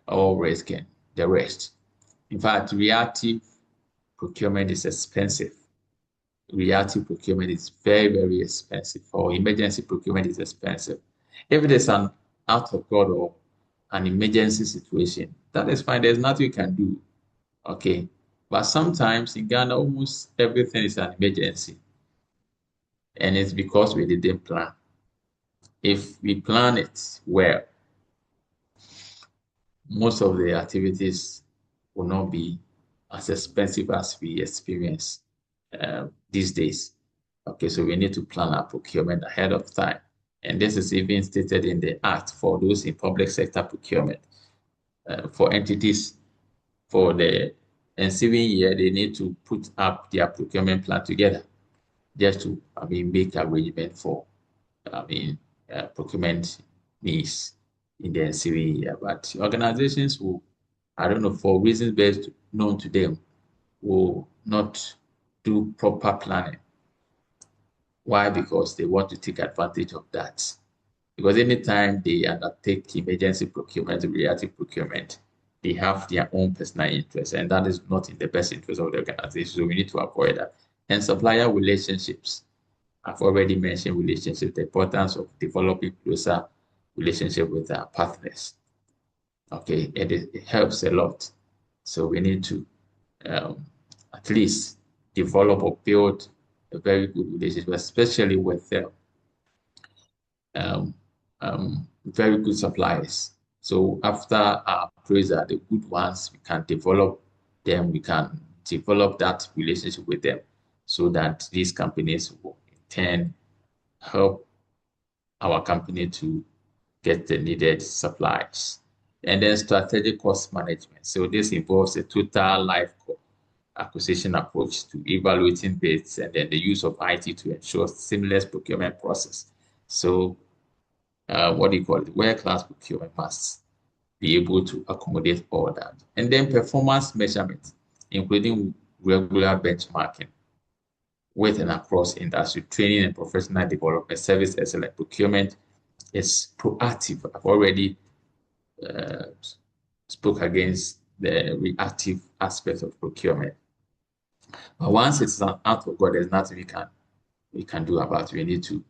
all risk and the rest. In fact, reactive procurement is expensive. Reactive procurement is very, very expensive, or emergency procurement is expensive. If it is an out of God or an emergency situation, that is fine. There's nothing you can do. Okay. But sometimes in Ghana, almost everything is an emergency. And it's because we didn't plan. If we plan it well, most of the activities will not be as expensive as we experience these days. Okay, so we need to plan our procurement ahead of time. And this is even stated in the Act for those in public sector procurement. For entities, for the ensuing year, they need to put up their procurement plan together just to, make arrangement for, procurement needs in the ensuing year. But organizations will, I don't know, for reasons best known to them, will not do proper planning. Why? Because they want to take advantage of that. Because anytime they undertake emergency procurement, reactive procurement, they have their own personal interests, and that is not in the best interest of the organization. So we need to avoid that. And supplier relationships. I've already mentioned relationships, the importance of developing closer relationship with our partners. Okay, it helps a lot. So we need to at least develop or build a very good relationship, especially with very good suppliers. So after our appraisal, the good ones, we can develop them, we can develop that relationship with them so that these companies will in turn help our company to get the needed supplies. And then strategic cost management. So this involves a total life acquisition approach to evaluating bids and then the use of IT to ensure seamless procurement process. So world-class procurement must be able to accommodate all that. And then performance measurement, including regular benchmarking with and across industry, training and professional development, service excellence. Procurement is proactive. I've already spoke against the reactive aspect of procurement. But once it's an act of God, there's nothing we can do about it. We need to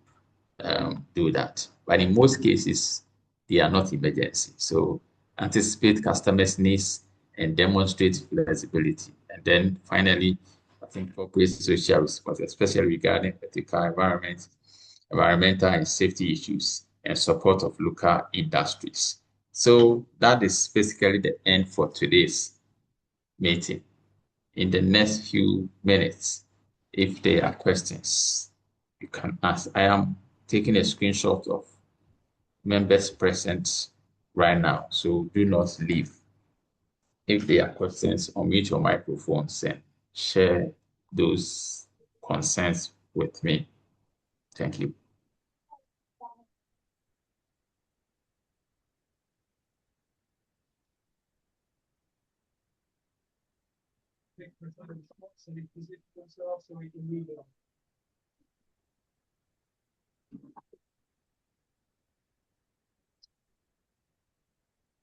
do that. But in most cases, they are not emergency. So anticipate customers' needs and demonstrate flexibility. And then finally, I think corporate social responsibility, especially regarding ethical environmental and safety issues, and support of local industries. So that is basically the end for today's meeting. In the next few minutes, if there are questions, you can ask. I am taking a screenshot of members present right now, so do not leave. If there are questions, unmute your microphones and share those concerns with me. Thank you.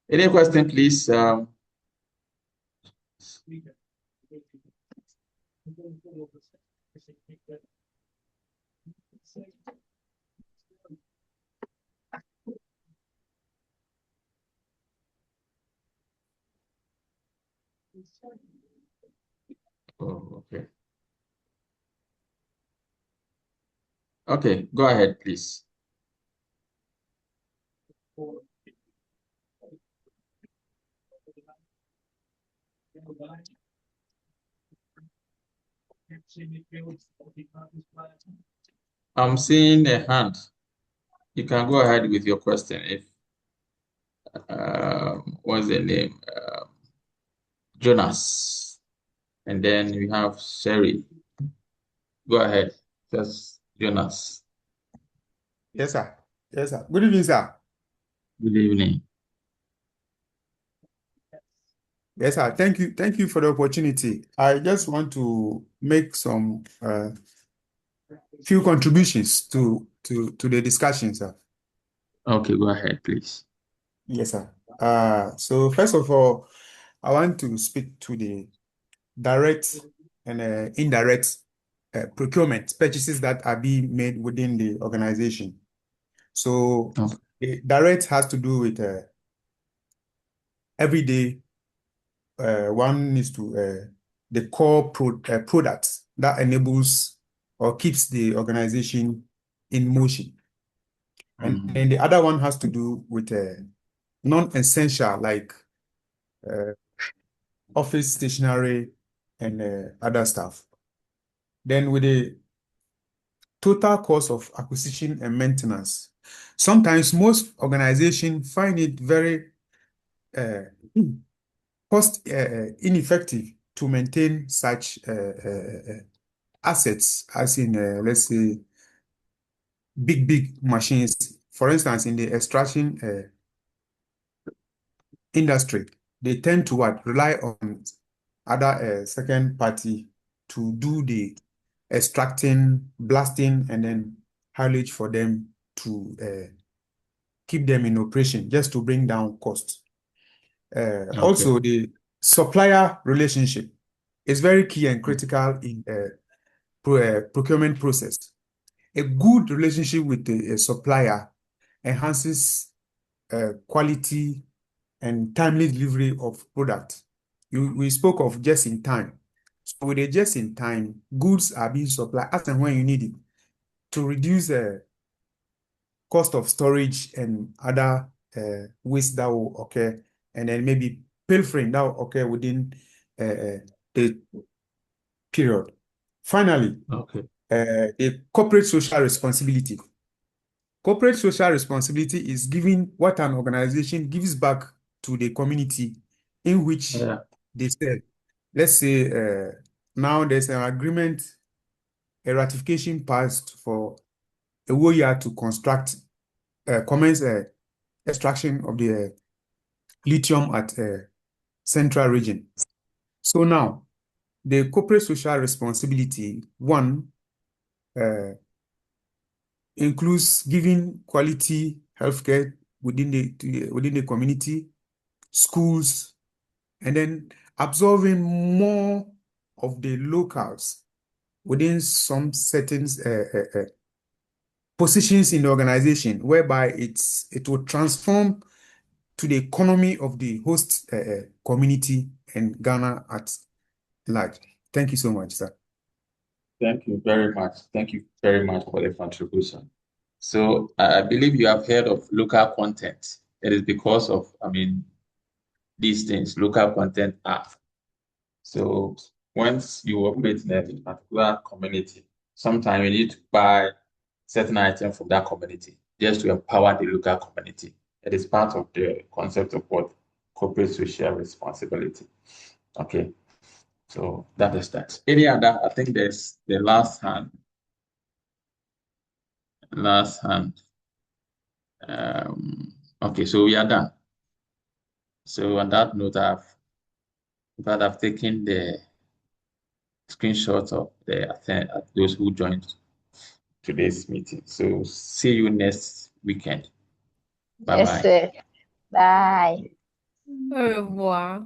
Any question, please? Oh, okay. Okay, go ahead, please. I'm seeing a hand. You can go ahead with your question. If what's the name? Jonas, and then we have Sherry. Go ahead, just Jonas. Yes, sir. Yes, sir. Good evening, sir. Good evening. Yes, sir. Thank you. Thank you for the opportunity. I just want to make some few contributions to the discussion, sir. Okay, go ahead, please. Yes, sir. So first of all, I want to speak to the direct and indirect procurement purchases that are being made within the organization. So Okay. the direct has to do with everyday. One needs to the core products that enables or keeps the organization in motion. And then the other one has to do with non-essential, like office stationery and other stuff. Then with the total cost of acquisition and maintenance, sometimes most organizations find it very cost ineffective to maintain such assets, as in, let's say, big machines. For instance, in the extraction industry, they tend to rely on other second party to do the extracting, blasting, and then haulage for them to keep them in operation, just to bring down costs. Okay. Also, the supplier relationship is very key and critical in procurement process. A good relationship with the supplier enhances quality and timely delivery of product. We spoke of just in time. So with the just in time, goods are being supplied as and when you need it to reduce cost of storage and other waste that will occur, and then maybe pilfering that will occur within the period. Finally, Okay. the corporate social responsibility. Corporate social responsibility is giving what an organization gives back to the community in which they sell. Let's say now there's an agreement, a ratification passed for a whole year to commence extraction of the lithium at Central Region. So now, the corporate social responsibility, one, includes giving quality healthcare within the community, schools, and then absorbing more of the locals within some certain positions in the organization, whereby it will transform to the economy of the host community and Ghana at large. Thank you so much, sir. Thank you very much. Thank you very much for the contribution. So I believe you have heard of local content. It is because of, these things, local content act. So once you operate in a particular community, sometimes you need to buy certain items from that community just to empower the local community. It is part of the concept of what corporate social responsibility. Okay, so that is that. Any other? I think there's the last hand. Okay, so we are done. So on that note, I've taken the screenshots of those who joined today's meeting. So see you next weekend. Bye Yes, bye. sir. Bye. Au revoir.